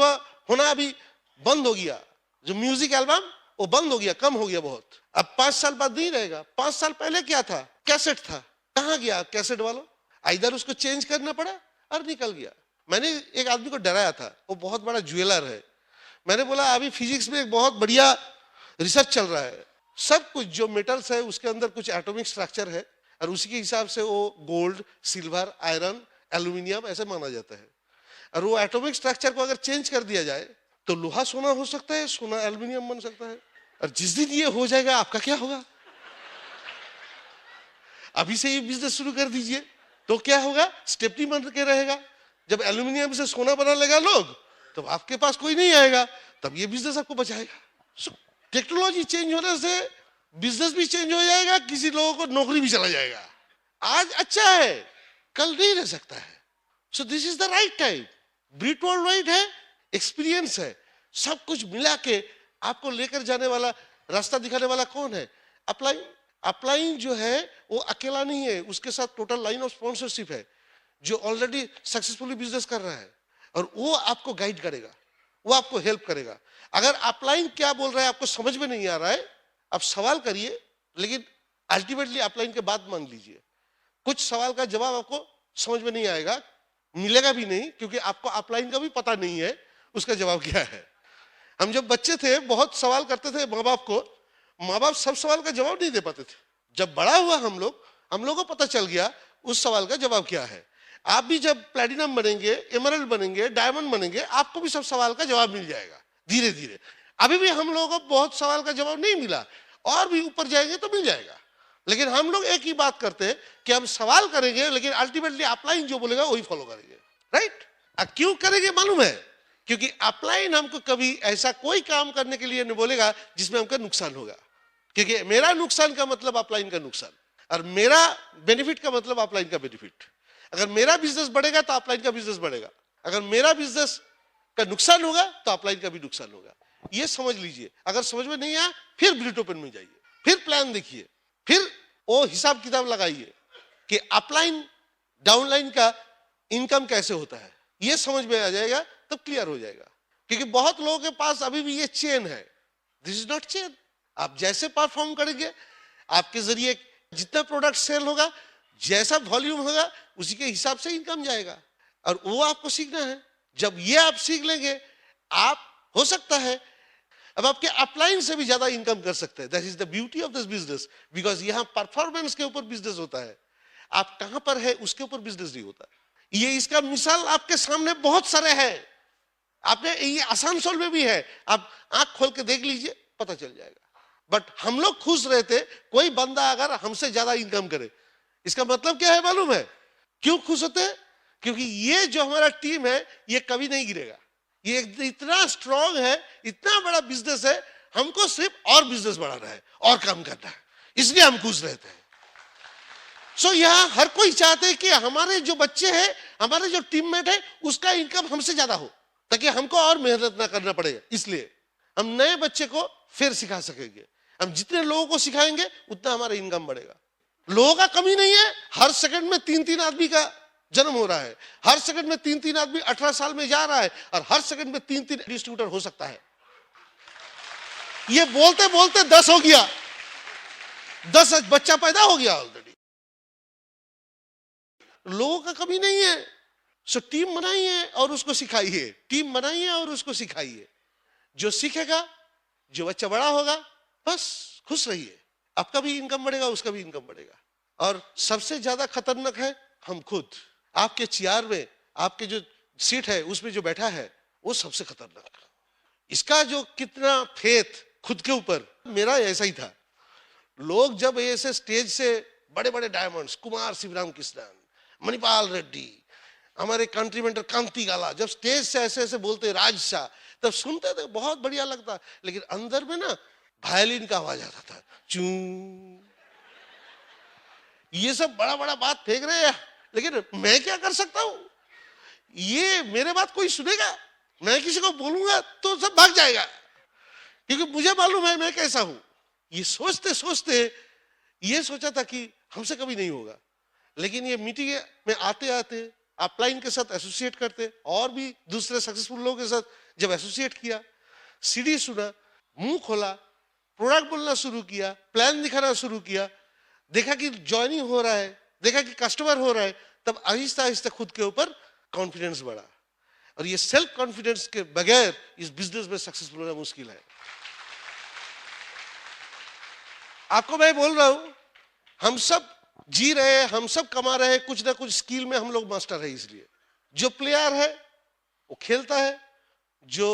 होना अभी बंद हो गया, जो म्यूजिक एल्बम वो बंद हो गया, कम हो गया बहुत। अब 5 साल बाद नहीं रहेगा। 5 साल पहले क्या था? कैसेट था। कहां गया कैसेट वालों? इधर उसको चेंज करना पड़ा और निकल गया। मैंने एक आदमी को डराया था, वो बहुत बड़ा ज्वेलर है। मैंने बोला अभी फिजिक्स में एक बहुत बढ़िया रिसर्च चल रहा है, सब कुछ जो मेटल्स है उसके अंदर कुछ एटॉमिक स्ट्रक्चर है, और उसी के हिसाब से वो गोल्ड, सिल्वर, आयरन, एल्यूमिनियम ऐसे माना जाता है। और वो एटॉमिक स्ट्रक्चर को अगर चेंज कर दिया जाए तो लोहा सोना हो सकता है, सोना एल्यूमिनियम बन सकता है। और जिस दिन ये हो जाएगा, आपका क्या होगा? अभी से ये बिजनेस शुरू कर दीजिए तो क्या होगा? स्टेपनी बन के रहेगा। जब एल्यूमिनियम से सोना बना लेगा लोग, तो आपके पास कोई नहीं आएगा, तब ये बिजनेस आपको बचाएगा। टेक्नोलॉजी चेंज होने से बिजनेस भी चेंज हो जाएगा, किसी लोगों को नौकरी भी चला जाएगा। आज अच्छा है, कल नहीं रह सकता है। So this is the right time. Brit worldwide है, एक्सपीरियंस है, सब कुछ मिला के आपको लेकर जाने वाला, रास्ता दिखाने वाला कौन है? अपलाइन। अपलाइन जो है वो अकेला नहीं है, उसके साथ टोटल लाइन ऑफ स्पॉन्सरशिप है, जो ऑलरेडी सक्सेसफुली बिजनेस कर रहा है, और वो आपको गाइड करेगा, वो आपको हेल्प करेगा। अगर अपलाइन क्या बोल रहा है आपको समझ में नहीं आ रहा है, आप सवाल करिए, लेकिन अल्टीमेटली अपलाइन के बात मान लीजिए। कुछ सवाल का जवाब आपको समझ में नहीं आएगा, मिलेगा भी नहीं, क्योंकि आपको अपलाइन का भी पता नहीं है उसका जवाब क्या है। हम जब बच्चे थे बहुत सवाल करते थे माँ बाप को, माँ बाप सब सवाल का जवाब नहीं दे पाते थे। जब बड़ा हुआ हम लोग को पता चल गया उस सवाल का जवाब क्या है। आप भी जब प्लैटिनम बनेंगे, एमरल्ड बनेंगे, डायमंड बनेंगे, आपको भी सब सवाल का जवाब मिल जाएगा धीरे धीरे। अभी भी हम लोगों को बहुत सवाल का जवाब नहीं मिला, और भी ऊपर जाएंगे तो मिल जाएगा। लेकिन हम लोग एक ही बात करते हैं कि हम सवाल करेंगे, लेकिन अल्टीमेटली अपलाइन जो बोलेगा वही फॉलो करेंगे। राइट? क्यों करेंगे मालूम है? क्योंकि अपलाइन हमको कभी ऐसा कोई काम करने के लिए नहीं बोलेगा जिसमें हमका नुकसान होगा। क्योंकि मेरा नुकसान का मतलब अपलाइन का नुकसान, और मेरा बेनिफिट का मतलब अपलाइन का बेनिफिट। अगर मेरा बिजनेस बढ़ेगा तो अपलाइन का बिजनेस बढ़ेगा, अगर मेरा बिजनेस का नुकसान होगा तो अपलाइन का भी नुकसान होगा। ये समझ लीजिए। अगर समझ में नहीं आया फिर ब्रिट ओपन में जाइए, फिर प्लान देखिए, फिर वो हिसाब किताब लगाइए कि अपलाइन डाउनलाइन का इनकम कैसे होता है, ये समझ में आ जाएगा, तब क्लियर हो जाएगा। क्योंकि बहुत लोगों के पास अभी भी ये चेन है, दिस इज नॉट चेन। आप जैसे परफॉर्म करेंगे, आपके जरिए जितना प्रोडक्ट सेल होगा, जैसा वॉल्यूम होगा, उसी के हिसाब से इनकम जाएगा। और वो आपको सीखना है। जब ये आप सीख लेंगे, आप हो सकता है अब आपके अपलाइन से भी ज्यादा इनकम कर सकते हैं। That is the beauty of this business, because यहां परफॉर्मेंस के ऊपर बिजनेस होता है, आप कहां पर है उसके ऊपर बिजनेस नहीं होता। ये इसका मिसाल आपके सामने बहुत सारे हैं, आपने ये आसानसोल में भी है, आप आंख खोल के देख लीजिए, पता चल जाएगा। बट हम लोग खुश रहते कोई बंदा अगर हमसे ज्यादा इनकम करे। इसका मतलब क्या है मालूम है? क्यों खुश होते हैं? क्योंकि ये जो हमारा टीम है, ये कभी नहीं गिरेगा। ये इतना स्ट्रांग है, इतना बड़ा बिजनेस है, हमको सिर्फ और बिजनेस बढ़ाना है और काम करना है, इसलिए हम खुश रहते हैं। सो यहाँ हर कोई चाहते हैं कि हमारे जो बच्चे हैं, हमारे जो टीममेट है, उसका इनकम हमसे ज्यादा हो, ताकि हमको और मेहनत ना करना पड़े। इसलिए हम नए बच्चे को फिर सिखा सकेंगे। हम जितने लोगों को सिखाएंगे, उतना हमारा इनकम बढ़ेगा। लोगों का कमी नहीं है, हर सेकंड में 3-3 आदमी का जन्म हो रहा है, हर सेकंड में 3-3 आदमी 18 साल में जा रहा है, और हर सेकंड में 3-3 डिस्ट्रीब्यूटर हो सकता है। ये बोलते बोलते 10 हो गया, 10 बच्चा पैदा हो गया ऑलरेडी। लोगों का कमी नहीं है। सो टीम बनाइए और उसको सिखाइए, टीम बनाइए और उसको सिखाइए। जो सीखेगा, जो बच्चा बड़ा होगा, बस खुश रहिए, आपका भी इनकम बढ़ेगा, उसका भी इनकम बढ़ेगा। और सबसे ज्यादा खतरनाक है हम खुद। आपके चेयर में, आपके जो सीट है उसमें जो बैठा है, वो सबसे खतरनाक। इसका जो कितना फेथ खुद के ऊपर, मेरा ऐसा ही था। लोग जब ऐसे स्टेज से बड़े बड़े डायमंड्स, कुमार शिवराम कृष्णन, मणिपाल रेड्डी, हमारे कंट्री मेंटर कांति गाला, जब स्टेज से ऐसे ऐसे बोलते राज शाह, तब सुनते थे, बहुत बढ़िया लगता। लेकिन अंदर में ना वायलिन का आवाज आता था, चू। ये सब बड़ा बड़ा बात फेंक रहे हैं, लेकिन मैं क्या कर सकता हूं? ये मेरे बात कोई सुनेगा? मैं किसी को बोलूंगा तो सब भाग जाएगा, क्योंकि मुझे मालूम है मैं कैसा हूं। ये सोचते सोचते ये सोचा था कि हमसे कभी नहीं होगा। लेकिन ये मीटिंग में आते आते अपलाइन के साथ एसोसिएट करते, और भी दूसरे सक्सेसफुल लोगों के साथ जब एसोसिएट किया, सीडी सुना, मुंह खोला, प्रोडक्ट बोलना शुरू किया, प्लान दिखाना शुरू किया, देखा कि ज्वाइनिंग हो रहा है, देखा कि कस्टमर हो रहा है, तब आहिस्ता आहिस्ता खुद के ऊपर कॉन्फिडेंस बढ़ा। और ये सेल्फ कॉन्फिडेंस के बगैर इस बिजनेस में सक्सेसफुल होना मुश्किल है। आपको मैं बोल रहा हूं, हम सब जी रहे हैं, हम सब कमा रहे हैं, कुछ ना कुछ स्किल में हम लोग मास्टर है। इसलिए जो प्लेयर है वो खेलता है, जो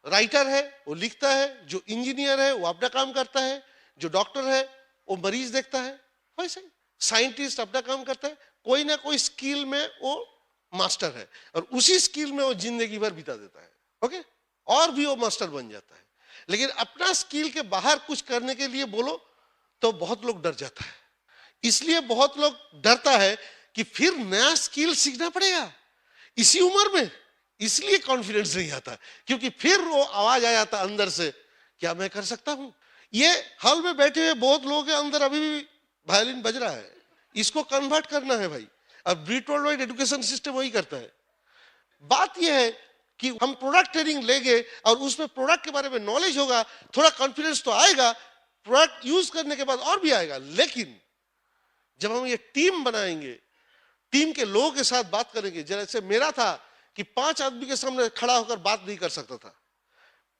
राइटर है वो लिखता है, जो इंजीनियर है वो अपना काम करता है, जो डॉक्टर है वो मरीज देखता है, वैसे ही साइंटिस्ट अपना काम करता है। कोई ना कोई स्किल में वो मास्टर है, और उसी स्किल में वो जिंदगी भर बिता देता है। ओके, और भी वो मास्टर बन जाता है। लेकिन अपना स्किल के बाहर कुछ करने के लिए बोलो तो बहुत लोग डर जाता है। इसलिए बहुत लोग डरता है कि फिर नया स्किल सीखना पड़ेगा इसी उम्र में, इसलिए कॉन्फिडेंस नहीं आता, क्योंकि फिर वो आवाज आ जाता अंदर से, क्या मैं कर सकता हूं? ये हॉल में बैठे हुए बहुत लोगों के अंदर अभी भी वायलिन बज रहा है, इसको कन्वर्ट करना है भाई। अब ब्रिट वर्ल्ड वाइड एजुकेशन सिस्टम वही करता है। बात यह है कि हम प्रोडक्ट ट्रेनिंग लेंगे और उसमें प्रोडक्ट के बारे में नॉलेज होगा, थोड़ा कॉन्फिडेंस तो आएगा, प्रोडक्ट यूज करने के बाद और भी आएगा। लेकिन जब हम ये टीम बनाएंगे, टीम के लोगों के साथ बात करेंगे, जैसे मेरा था कि 5 आदमी के सामने खड़ा होकर बात नहीं कर सकता था,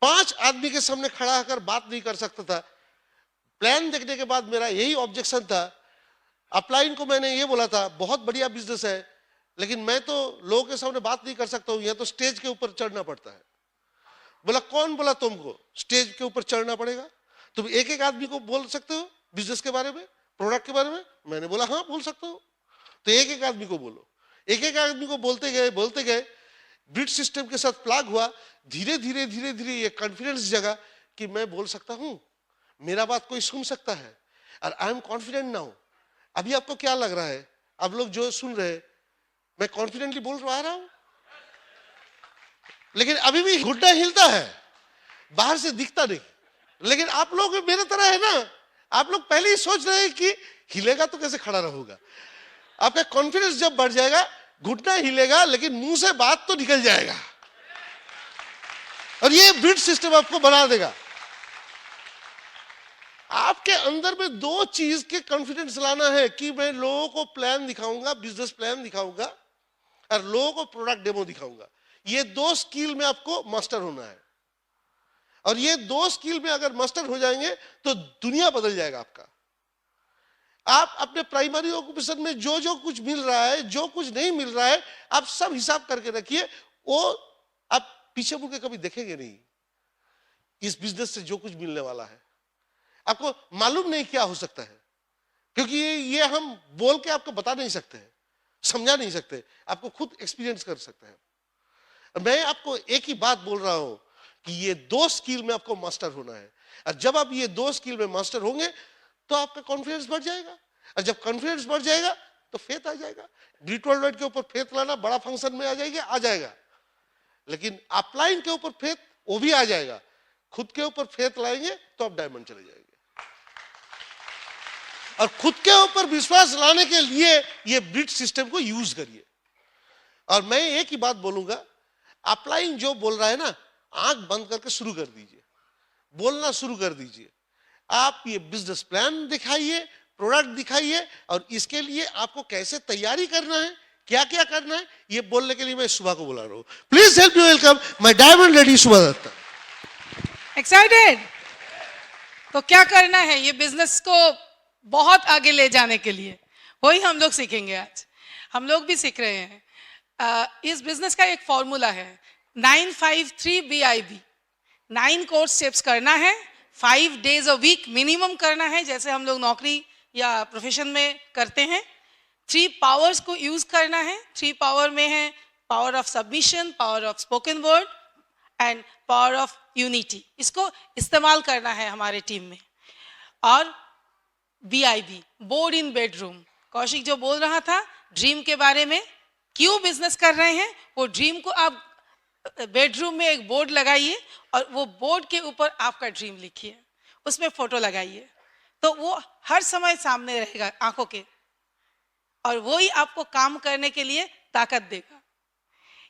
5 आदमी के सामने खड़ा होकर बात नहीं कर सकता था। प्लान देखने के बाद मेरा यही ऑब्जेक्शन था। अपलाइन को मैंने ये बोला था, बहुत बढ़िया बिजनेस है, लेकिन मैं तो लोगों के सामने बात नहीं कर सकता हूं, यह तो स्टेज के ऊपर चढ़ना पड़ता है। बोला कौन बोला तुमको स्टेज के ऊपर चढ़ना पड़ेगा? तुम एक एक आदमी को बोल सकते हो बिजनेस के बारे में, प्रोडक्ट के बारे में? मैंने बोला हाँ बोल सकता हूं। तो एक एक आदमी को बोलो। एक एक आदमी को बोलते गए, ब्रिट सिस्टम के साथ प्लग हुआ। धीरे धीरे ये कॉन्फिडेंस जगा कि मैं बोल सकता हूं, मेरा बात कोई सुन सकता है, और आई एम कॉन्फिडेंट नाउ। अभी आपको क्या लग रहा है? आप लोग जो सुन रहे हैं, मैं कॉन्फिडेंटली बोल रहा हूं, लेकिन अभी भी घुटना हिलता है, बाहर से दिखता नहीं। लेकिन आप लोग मेरे तरह है ना, आप लोग पहले ही सोच रहे हैं कि हिलेगा तो कैसे खड़ा रहूंगा। आपका कॉन्फिडेंस जब बढ़ जाएगा, घुटना हिलेगा लेकिन मुंह से बात तो निकल जाएगा, और ये बिट सिस्टम आपको बना देगा। आपके अंदर में दो चीज के कॉन्फिडेंस लाना है कि मैं लोगों को प्लान दिखाऊंगा, बिजनेस प्लान दिखाऊंगा और लोगों को प्रोडक्ट डेमो दिखाऊंगा। ये दो स्किल में आपको मास्टर होना है, और ये दो स्किल में अगर मास्टर हो जाएंगे तो दुनिया बदल जाएगा आपका। आप अपने प्राइमरी ऑक्यूपेशन में जो जो कुछ मिल रहा है, जो कुछ नहीं मिल रहा है, आप सब हिसाब करके रखिए, वो आप पीछे मुड़ के कभी देखेंगे नहीं। इस बिजनेस से जो कुछ मिलने वाला है आपको मालूम नहीं क्या हो सकता है, क्योंकि ये हम बोल के आपको बता नहीं सकते हैं, समझा नहीं सकते, आपको खुद एक्सपीरियंस कर सकते हैं। मैं आपको एक ही बात बोल रहा हूं कि ये दो स्किल में आपको मास्टर होना है, और जब आप ये दो स्किल में मास्टर होंगे तो आपका कॉन्फिडेंस बढ़ जाएगा, और जब कॉन्फिडेंस बढ़ जाएगा तो फेथ आ जाएगा। ग्रीट वर्ल्ड वाइड के ऊपर फेथ लाना बड़ा फंक्शन में आ जाएगा, लेकिन अपलाइन के ऊपर फेथ वो भी आ जाएगा। खुद के ऊपर फेथ लाएंगे तो आप डायमंड चले जाएंगे, और खुद के ऊपर विश्वास लाने के लिए ये ब्रिज सिस्टम को यूज करिए। और मैं एक ही बात बोलूंगा, अपलाइन जो बोल रहा है ना, आंख बंद करके शुरू कर दीजिए, बोलना शुरू कर दीजिए। आप ये बिजनेस प्लान दिखाइए, प्रोडक्ट दिखाइए, और इसके लिए आपको कैसे तैयारी करना है, क्या क्या करना है, ये बोलने के लिए मैं सुबह को बुला रहा हूं। Please help me welcome my diamond lady सुबह दत्ता। एक्साइटेड? तो क्या करना है ये बिजनेस को बहुत आगे ले जाने के लिए, वही हम लोग सीखेंगे आज। हम लोग भी सीख रहे हैं। इस बिजनेस का एक फॉर्मूला है 953 BIB। 9 कोर्स स्टेप्स करना है, 5 डेज अ वीक मिनिमम करना है, जैसे हम लोग नौकरी या प्रोफेशन में करते हैं। 3 पावर्स को यूज करना है। 3 पावर में है power of submission, power of spoken word and power of unity. इसको इस्तेमाल करना है हमारे टीम में। और BIB, board in bedroom. Kaushik जो बोल रहा था ड्रीम के बारे में, क्यों बिजनेस कर रहे हैं, वो ड्रीम को आप बेडरूम में एक बोर्ड लगाइए, और वो बोर्ड के ऊपर आपका ड्रीम लिखिए, उसमें फोटो लगाइए, तो वो हर समय सामने रहेगा आंखों के, और वो ही आपको काम करने के लिए ताकत देगा।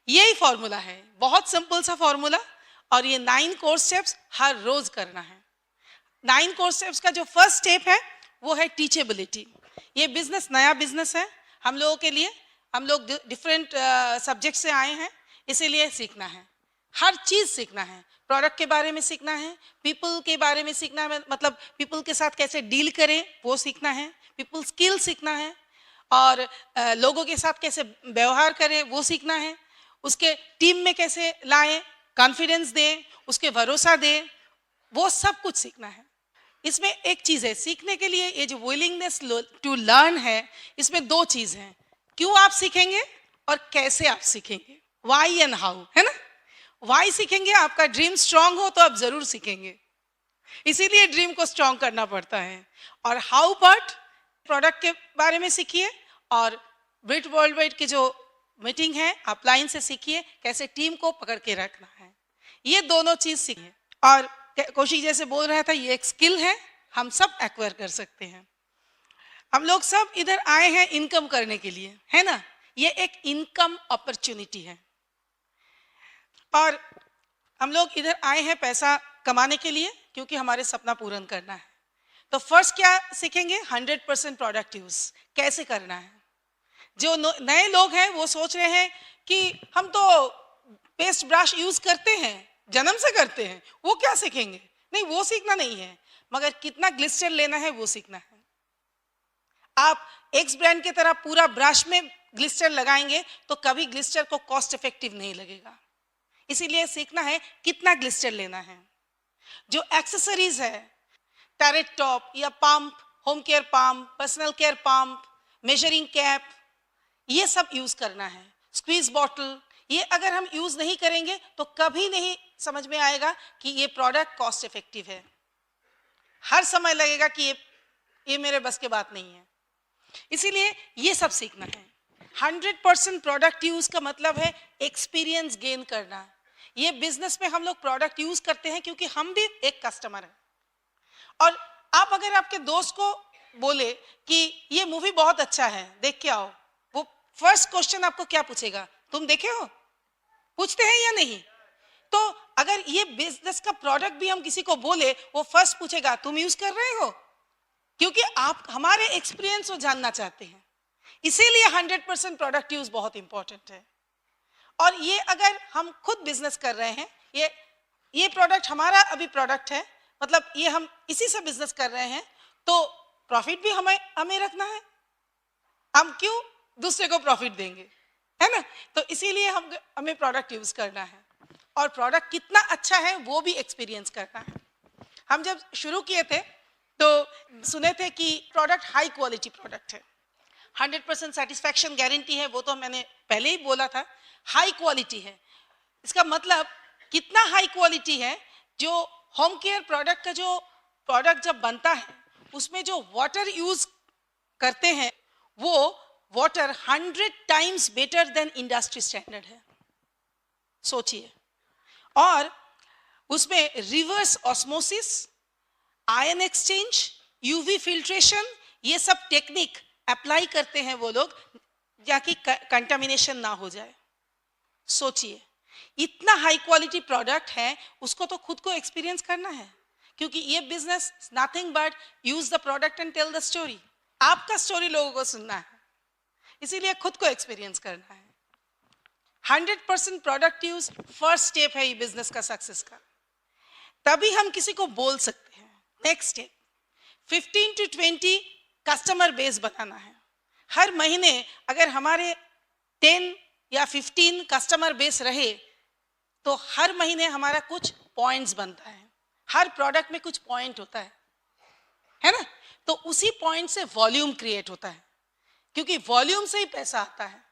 यही फॉर्मूला है, बहुत सिंपल सा फॉर्मूला, और ये 9 कोर्स स्टेप्स हर रोज करना है। 9 कोर्स स्टेप्स का जो फर्स्ट स्टेप है वो है टीचेबिलिटी। ये बिजनेस नया बिजनेस है हम लोगों के लिए, हम लोग डिफरेंट सब्जेक्ट से आए हैं, इसीलिए सीखना है, हर चीज सीखना है। प्रोडक्ट के बारे में सीखना है, पीपल के बारे में सीखना है, मतलब पीपल के साथ कैसे डील करें वो सीखना है, पीपल स्किल सीखना है, और लोगों के साथ कैसे व्यवहार करें वो सीखना है, उसके टीम में कैसे लाएं, कॉन्फिडेंस दें, उसके भरोसा दें, वो सब कुछ सीखना है। इसमें एक चीज है सीखने के लिए, ये जो विलिंगनेस टू लर्न है, इसमें 2 चीज हैं, क्यों आप सीखेंगे और कैसे आप सीखेंगे, वाई एंड हाउ, है ना। वाई सीखेंगे, आपका ड्रीम स्ट्रांग हो तो आप जरूर सीखेंगे, इसीलिए ड्रीम को स्ट्रांग करना पड़ता है। और हाउ पार्ट, प्रोडक्ट के बारे में सीखिए, और ब्रिट वर्ल्ड वाइड की जो मीटिंग है अपलाइन से सीखिए, कैसे टीम को पकड़ के रखना है, ये दोनों चीज सीखिए। और कौशिक जैसे बोल रहा था, ये एक स्किल है, हम सब एक्वायर कर सकते हैं। हम लोग सब इधर आए हैं इनकम करने के लिए, है ना, ये एक इनकम अपॉर्चुनिटी है, और हम लोग इधर आए हैं पैसा कमाने के लिए, क्योंकि हमारे सपना पूर्ण करना है। तो फर्स्ट क्या सीखेंगे, 100% प्रोडक्ट यूज कैसे करना है। जो नए लोग हैं वो सोच रहे हैं कि हम तो पेस्ट ब्रश यूज करते हैं, जन्म से करते हैं, वो क्या सीखेंगे। नहीं, वो सीखना नहीं है, मगर कितना ग्लिस्टर लेना है वो सीखना है। आप एक्स ब्रांड की तरह पूरा ब्रश में ग्लिस्टर लगाएंगे तो कभी ग्लिस्टर को कॉस्ट इफेक्टिव नहीं लगेगा, इसीलिए सीखना है कितना ग्लिस्टर लेना है। जो एक्सेसरीज है, टैरेट टॉप या pump, home care pump, personal care pump, measuring cap, ये सब यूज करना है। स्क्वीज बॉटल, ये अगर हम यूज नहीं करेंगे तो कभी नहीं समझ में आएगा कि ये प्रोडक्ट कॉस्ट इफेक्टिव है। हर समय लगेगा कि ये मेरे बस की बात नहीं है, इसीलिए ये सब सीखना है। 100% प्रोडक्ट यूज का मतलब है एक्सपीरियंस गेन करना। ये बिजनेस में हम लोग प्रोडक्ट यूज करते हैं क्योंकि हम भी एक कस्टमर है, और आप अगर आपके दोस्त को बोले कि ये मूवी बहुत अच्छा है, देख के आओ, वो फर्स्ट क्वेश्चन आपको क्या पूछेगा? तुम देखे हो? पूछते हैं या नहीं? तो अगर ये बिजनेस का प्रोडक्ट भी हम किसी को बोले, वो फर्स्ट पूछेगा तुम यूज कर रहे हो, क्योंकि आप हमारे एक्सपीरियंस को जानना चाहते हैं। इसीलिए 100% प्रोडक्ट यूज बहुत इंपॉर्टेंट है। और ये अगर हम खुद बिजनेस कर रहे हैं, ये प्रोडक्ट हमारा अभी प्रोडक्ट है, मतलब ये हम इसी से बिजनेस कर रहे हैं, तो प्रॉफिट भी हमें रखना है। हम क्यों दूसरे को प्रॉफिट देंगे, है ना? तो इसीलिए हमें प्रोडक्ट यूज करना है, और प्रोडक्ट कितना अच्छा है वो भी एक्सपीरियंस करना है। हम जब शुरू किए थे तो सुने थे कि प्रोडक्ट हाई क्वालिटी प्रोडक्ट है, 100% सेटिस्फैक्शन गारंटी है, वो तो मैंने पहले ही बोला था। हाई क्वालिटी है, इसका मतलब कितना हाई क्वालिटी है? जो होम केयर प्रोडक्ट का जो प्रोडक्ट जब बनता है, उसमें जो वाटर यूज करते हैं, वो water 100 times better than industry standard है, सोचिए। और उसमें reverse osmosis, ion exchange, UV filtration, ये सब टेक्निक अप्लाई करते हैं वो लोग, ताकि कंटामिनेशन ना हो जाए। सोचिए, इतना हाई क्वालिटी प्रोडक्ट है, उसको तो खुद को एक्सपीरियंस करना है, क्योंकि ये business nothing but use the product and tell the story. आपका स्टोरी लोगों को सुनना है, इसीलिए खुद को एक्सपीरियंस करना है। 100% प्रोडक्ट यूज फर्स्ट स्टेप है ये बिजनेस का सक्सेस का, तभी हम किसी को बोल सकते हैं। Next step 15 to 20 customer base बनाना है। हर महीने अगर हमारे 10 या 15 कस्टमर बेस रहे, तो हर महीने हमारा कुछ पॉइंट्स बनता है। हर प्रोडक्ट में कुछ पॉइंट होता है ना? तो उसी पॉइंट से वॉल्यूम क्रिएट होता है, क्योंकि वॉल्यूम से ही पैसा आता है।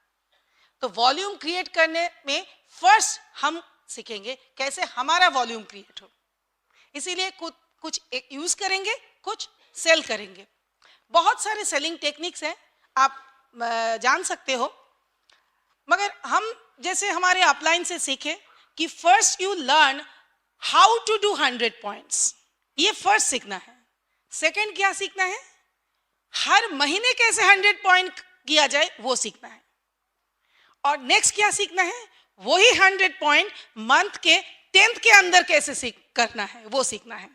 तो वॉल्यूम क्रिएट करने में फर्स्ट हम सीखेंगे कैसे हमारा वॉल्यूम क्रिएट हो। इसीलिए कुछ यूज करेंगे, कुछ सेल करेंगे। बहुत सारे सेलिंग टेक्निक्स हैं, आप जान सकते हो, मगर हम जैसे हमारे अपलाइन से सीखे कि first you learn how to do 100 points, ये फर्स्ट सीखना है। सेकंड क्या सीखना है? हर महीने कैसे 100 पॉइंट किया जाए वो सीखना है। और नेक्स्ट क्या सीखना है? वही 100 पॉइंट मंथ के 10th के अंदर कैसे करना है वो सीखना है।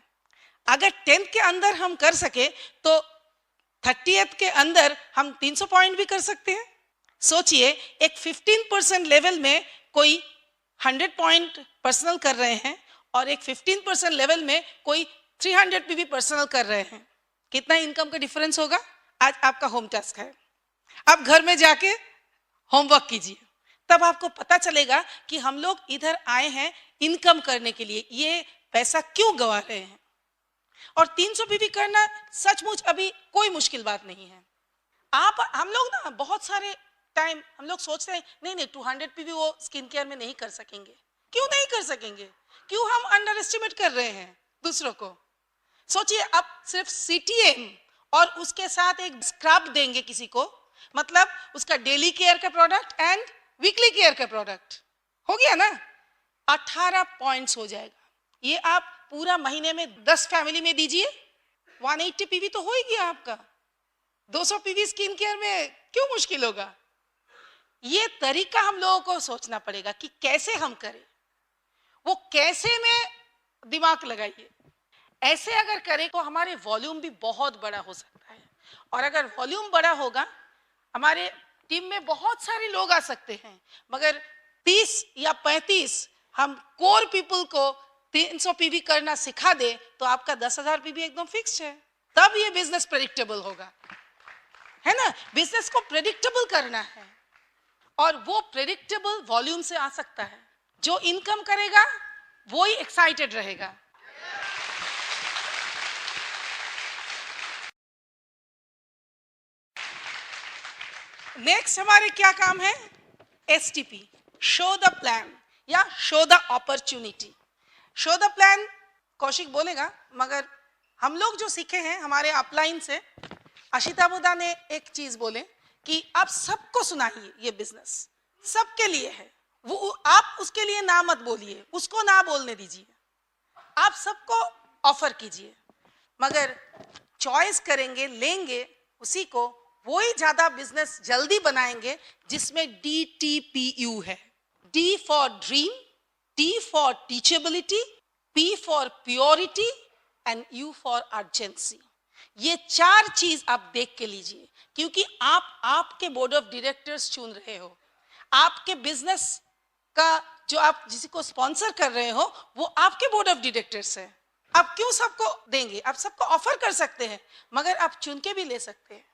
अगर 10th के अंदर हम कर सके तो 30th के अंदर हम 300 पॉइंट भी कर सकते हैं। सोचिए, एक 15% लेवल में कोई 100 पॉइंट पर्सनल कर रहे हैं, और एक 15% लेवल में कोई 300 भी पर्सनल कर रहे हैं, कितना इनकम का डिफरेंस होगा? आज आपका होम टास्क है, आप घर में जाके होमवर्क कीजिए, तब आपको पता चलेगा कि हम लोग इधर आए हैं इनकम करने के लिए, ये पैसा क्यों गवा रहे हैं। और 300 भी करना सचमुच अभी कोई मुश्किल बात नहीं है। हम लोग ना बहुत सारे टाइम हम लोग सोचते हैं नहीं 200 भी वो स्किन केयर में नहीं कर सकेंगे। क्यों नहीं कर सकेंगे? क्यों हम अंडर एस्टिमेट कर रहे हैं दूसरों को? सोचिए, आप सिर्फ CTM और उसके साथ एक स्क्रब देंगे किसी को, मतलब उसका डेली केयर का प्रोडक्ट एंड वीकली केयर का प्रोडक्ट हो गया ना, 18 पॉइंट्स हो जाएगा। ये आप पूरा महीने में 10 फैमिली में दीजिए, 180 PV तो हो ही गया आपका। 200 PV स्किन केयर में क्यों मुश्किल होगा? ये तरीका हम लोगों को सोचना पड़ेगा कि कैसे हम करें, वो कैसे में दिमाग लगाइए। ऐसे अगर करें तो हमारे वॉल्यूम भी बहुत बड़ा हो सकता है, और अगर वॉल्यूम बड़ा होगा, हमारे टीम में बहुत सारे लोग आ सकते हैं, मगर 30 या 35 हम कोर पीपल को 300 PV करना सिखा दे तो आपका 10,000 PV एकदम फिक्स है। तब ये बिजनेस प्रेडिक्टेबल होगा, है ना? बिजनेस को प्रेडिक्टेबल करना है, और वो प्रेडिक्टेबल वॉल्यूम से आ सकता है। जो इनकम करेगा वो ही एक्साइटेड रहेगा। नेक्स्ट हमारे क्या काम है? STP, शो द प्लान या show the opportunity. Show the plan Kaushik बोलेगा, मगर हम लोग जो सीखे हैं हमारे अपलाइन से, आशिता बुदा ने एक चीज बोले कि आप सबको सुनाइए, ये बिजनेस सबके लिए है, वो आप उसके लिए ना मत बोलिए, उसको ना बोलने दीजिए, आप सबको ऑफर कीजिए, मगर चॉइस करेंगे, लेंगे उसी को, वो ही ज्यादा बिजनेस जल्दी बनाएंगे जिसमें DTPU है। D for dream, T for teachability, P for purity and U for urgency. ये 4 चीज आप देख के लीजिए, क्योंकि आप आपके बोर्ड ऑफ डायरेक्टर्स चुन रहे हो। आपके बिजनेस का जो आप जिसी को स्पॉन्सर कर रहे हो वो आपके बोर्ड ऑफ डायरेक्टर्स है। आप क्यों सबको देंगे? आप सबको ऑफर कर सकते हैं, मगर आप चुन के भी ले सकते हैं,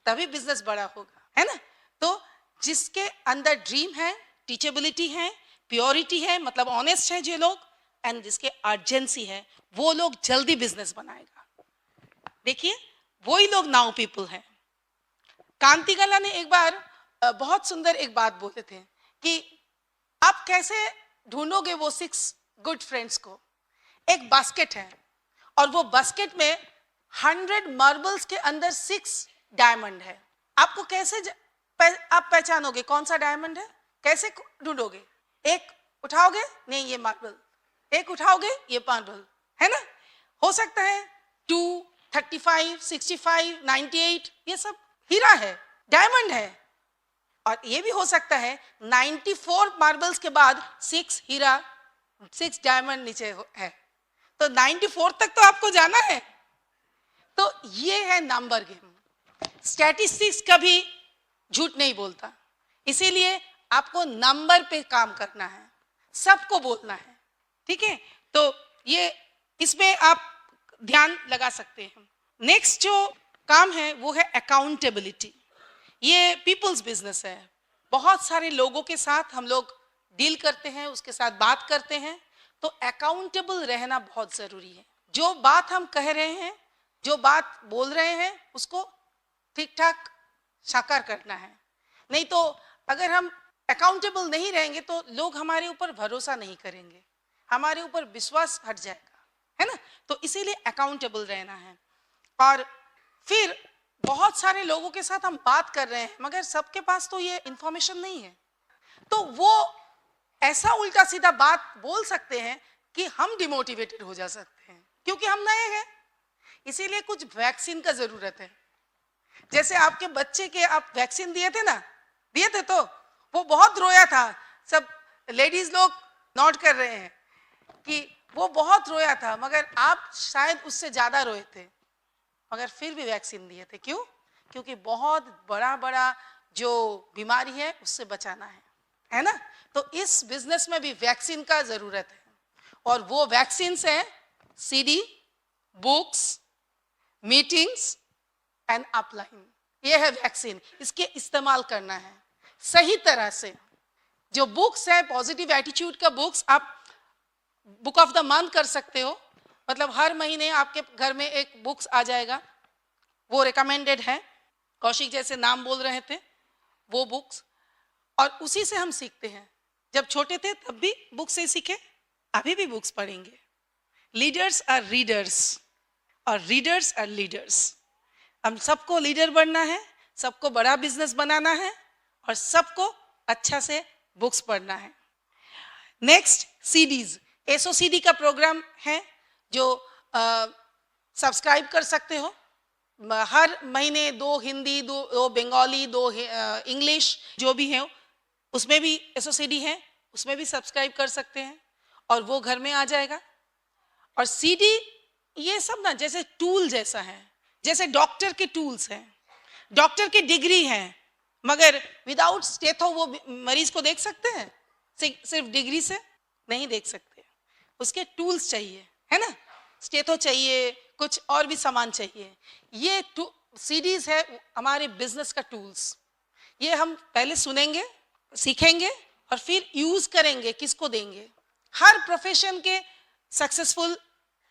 तभी बिजनेस बड़ा होगा, है ना? तो जिसके अंदर ड्रीम है, टीचेबिलिटी है, प्योरिटी है, मतलब ऑनेस्ट है जो लोग, एंड जिसके अर्जेंसी है, वो लोग जल्दी बिजनेस बनाएगा। देखिए, वही लोग नाउ पीपल हैं। कांतिगला ने एक बार बहुत सुंदर एक बात बोले थे कि आप कैसे ढूंढोगे वो 6 गुड फ्रेंड्स को। एक बास्केट है और वो बास्केट में 100 मार्बल्स के अंदर 6 डायमंड है। आपको कैसे आप पहचानोगे कौन सा डायमंड है? कैसे ढूंढोगे? एक उठाओगे, नहीं ये मार्बल, एक उठाओगे ये मार्बल, है ना? हो सकता है 2, 35, 65, 98 ये सब हीरा है, डायमंड है। और ये भी हो सकता है 94 मार्बल्स के बाद 6 हीरा, 6 डायमंड नीचे है, तो 94 तक तो आपको जाना है। तो ये है नंबर गेम। स्टैटिस्टिक्स कभी झूठ नहीं बोलता, इसीलिए आपको नंबर पे काम करना है, सबको बोलना है, ठीक है? तो ये इसमें आप ध्यान लगा सकते हैं। नेक्स्ट जो काम है वो है अकाउंटेबिलिटी। ये पीपल्स बिजनेस है। बहुत सारे लोगों के साथ हम लोग डील करते हैं, उसके साथ बात करते हैं, तो अकाउंटेबल रहना बहुत जरूरी है। जो बात हम कह रहे हैं, जो बात बोल रहे हैं, उसको ठीक ठाक साकार करना है। नहीं तो अगर हम अकाउंटेबल नहीं रहेंगे तो लोग हमारे ऊपर भरोसा नहीं करेंगे, हमारे ऊपर विश्वास हट जाएगा, है ना? तो इसीलिए अकाउंटेबल रहना है। और फिर बहुत सारे लोगों के साथ हम बात कर रहे हैं, मगर सबके पास तो ये इंफॉर्मेशन नहीं है, तो वो ऐसा उल्टा सीधा बात बोल सकते हैं कि हम डिमोटिवेटेड हो जा सकते हैं, क्योंकि हम नए हैं। इसीलिए कुछ वैक्सीन का जरूरत है। जैसे आपके बच्चे के आप वैक्सीन दिए थे ना, दिए थे, तो वो बहुत रोया था। सब लेडीज लोग नोट कर रहे हैं कि वो बहुत रोया था, मगर आप शायद उससे ज्यादा रोए थे, मगर फिर भी वैक्सीन दिए थे। क्यों? क्योंकि बहुत बड़ा जो बीमारी है उससे बचाना है ना? तो इस बिजनेस में भी वैक्सीन का जरूरत है, और वो वैक्सीन है CD, books, meetings and upline. ये है वैक्सीन। इसके इस्तेमाल करना है सही तरह से। जो बुक्स है, पॉजिटिव एटीट्यूड का बुक्स, आप बुक ऑफ द मंथ कर सकते हो, मतलब हर महीने आपके घर में एक बुक्स आ जाएगा, वो रिकमेंडेड है। कौशिक जैसे नाम बोल रहे थे वो बुक्स, और उसी से हम सीखते हैं। जब छोटे थे तब भी बुक से सीखे, अभी भी बुक्स पढ़ेंगे। लीडर्स आर रीडर्स और रीडर्स आर लीडर्स। हम सबको लीडर बनना है, सबको बड़ा बिजनेस बनाना है, और सबको अच्छा से बुक्स पढ़ना है। नेक्स्ट CDs, SOCD का प्रोग्राम है जो सब्सक्राइब कर सकते हो। हर महीने 2 हिंदी, 2 बंगाली, 2 इंग्लिश, जो भी है उसमें भी SOCD है, उसमें भी सब्सक्राइब कर सकते हैं, और वो घर में आ जाएगा। और CD ये सब ना जैसे टूल जैसा है, जैसे डॉक्टर के टूल्स हैं, डॉक्टर की डिग्री है, मगर विदाउट स्टेथो वो मरीज को देख सकते हैं? सिर्फ डिग्री से नहीं देख सकते, उसके टूल्स चाहिए, है ना? स्टेथो चाहिए, कुछ और भी सामान चाहिए। ये CDs है हमारे बिजनेस का टूल्स। ये हम पहले सुनेंगे, सीखेंगे, और फिर यूज करेंगे। किसको देंगे? हर प्रोफेशन के सक्सेसफुल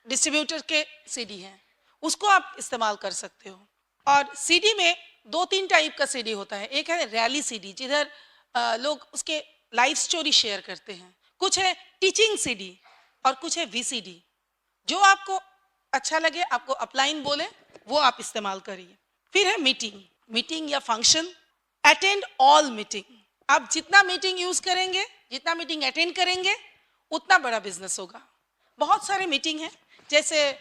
डिस्ट्रीब्यूटर के CD हैं, उसको आप इस्तेमाल कर सकते हो। और CD में 2-3 टाइप का CD होता है। एक है रैली CD, जिधर लोग उसके लाइफ स्टोरी शेयर करते हैं। कुछ है टीचिंग CD, और कुछ है VCD। जो आपको अच्छा लगे, आपको अपलाइन बोले, वो आप इस्तेमाल करिए। फिर है मीटिंग या फंक्शन। Attend all meeting. आप जितना मीटिंग यूज करेंगे, जितना मीटिंग अटेंड करेंगे, उतना बड़ा बिजनेस होगा। बहुत सारे मीटिंग हैं, जैसे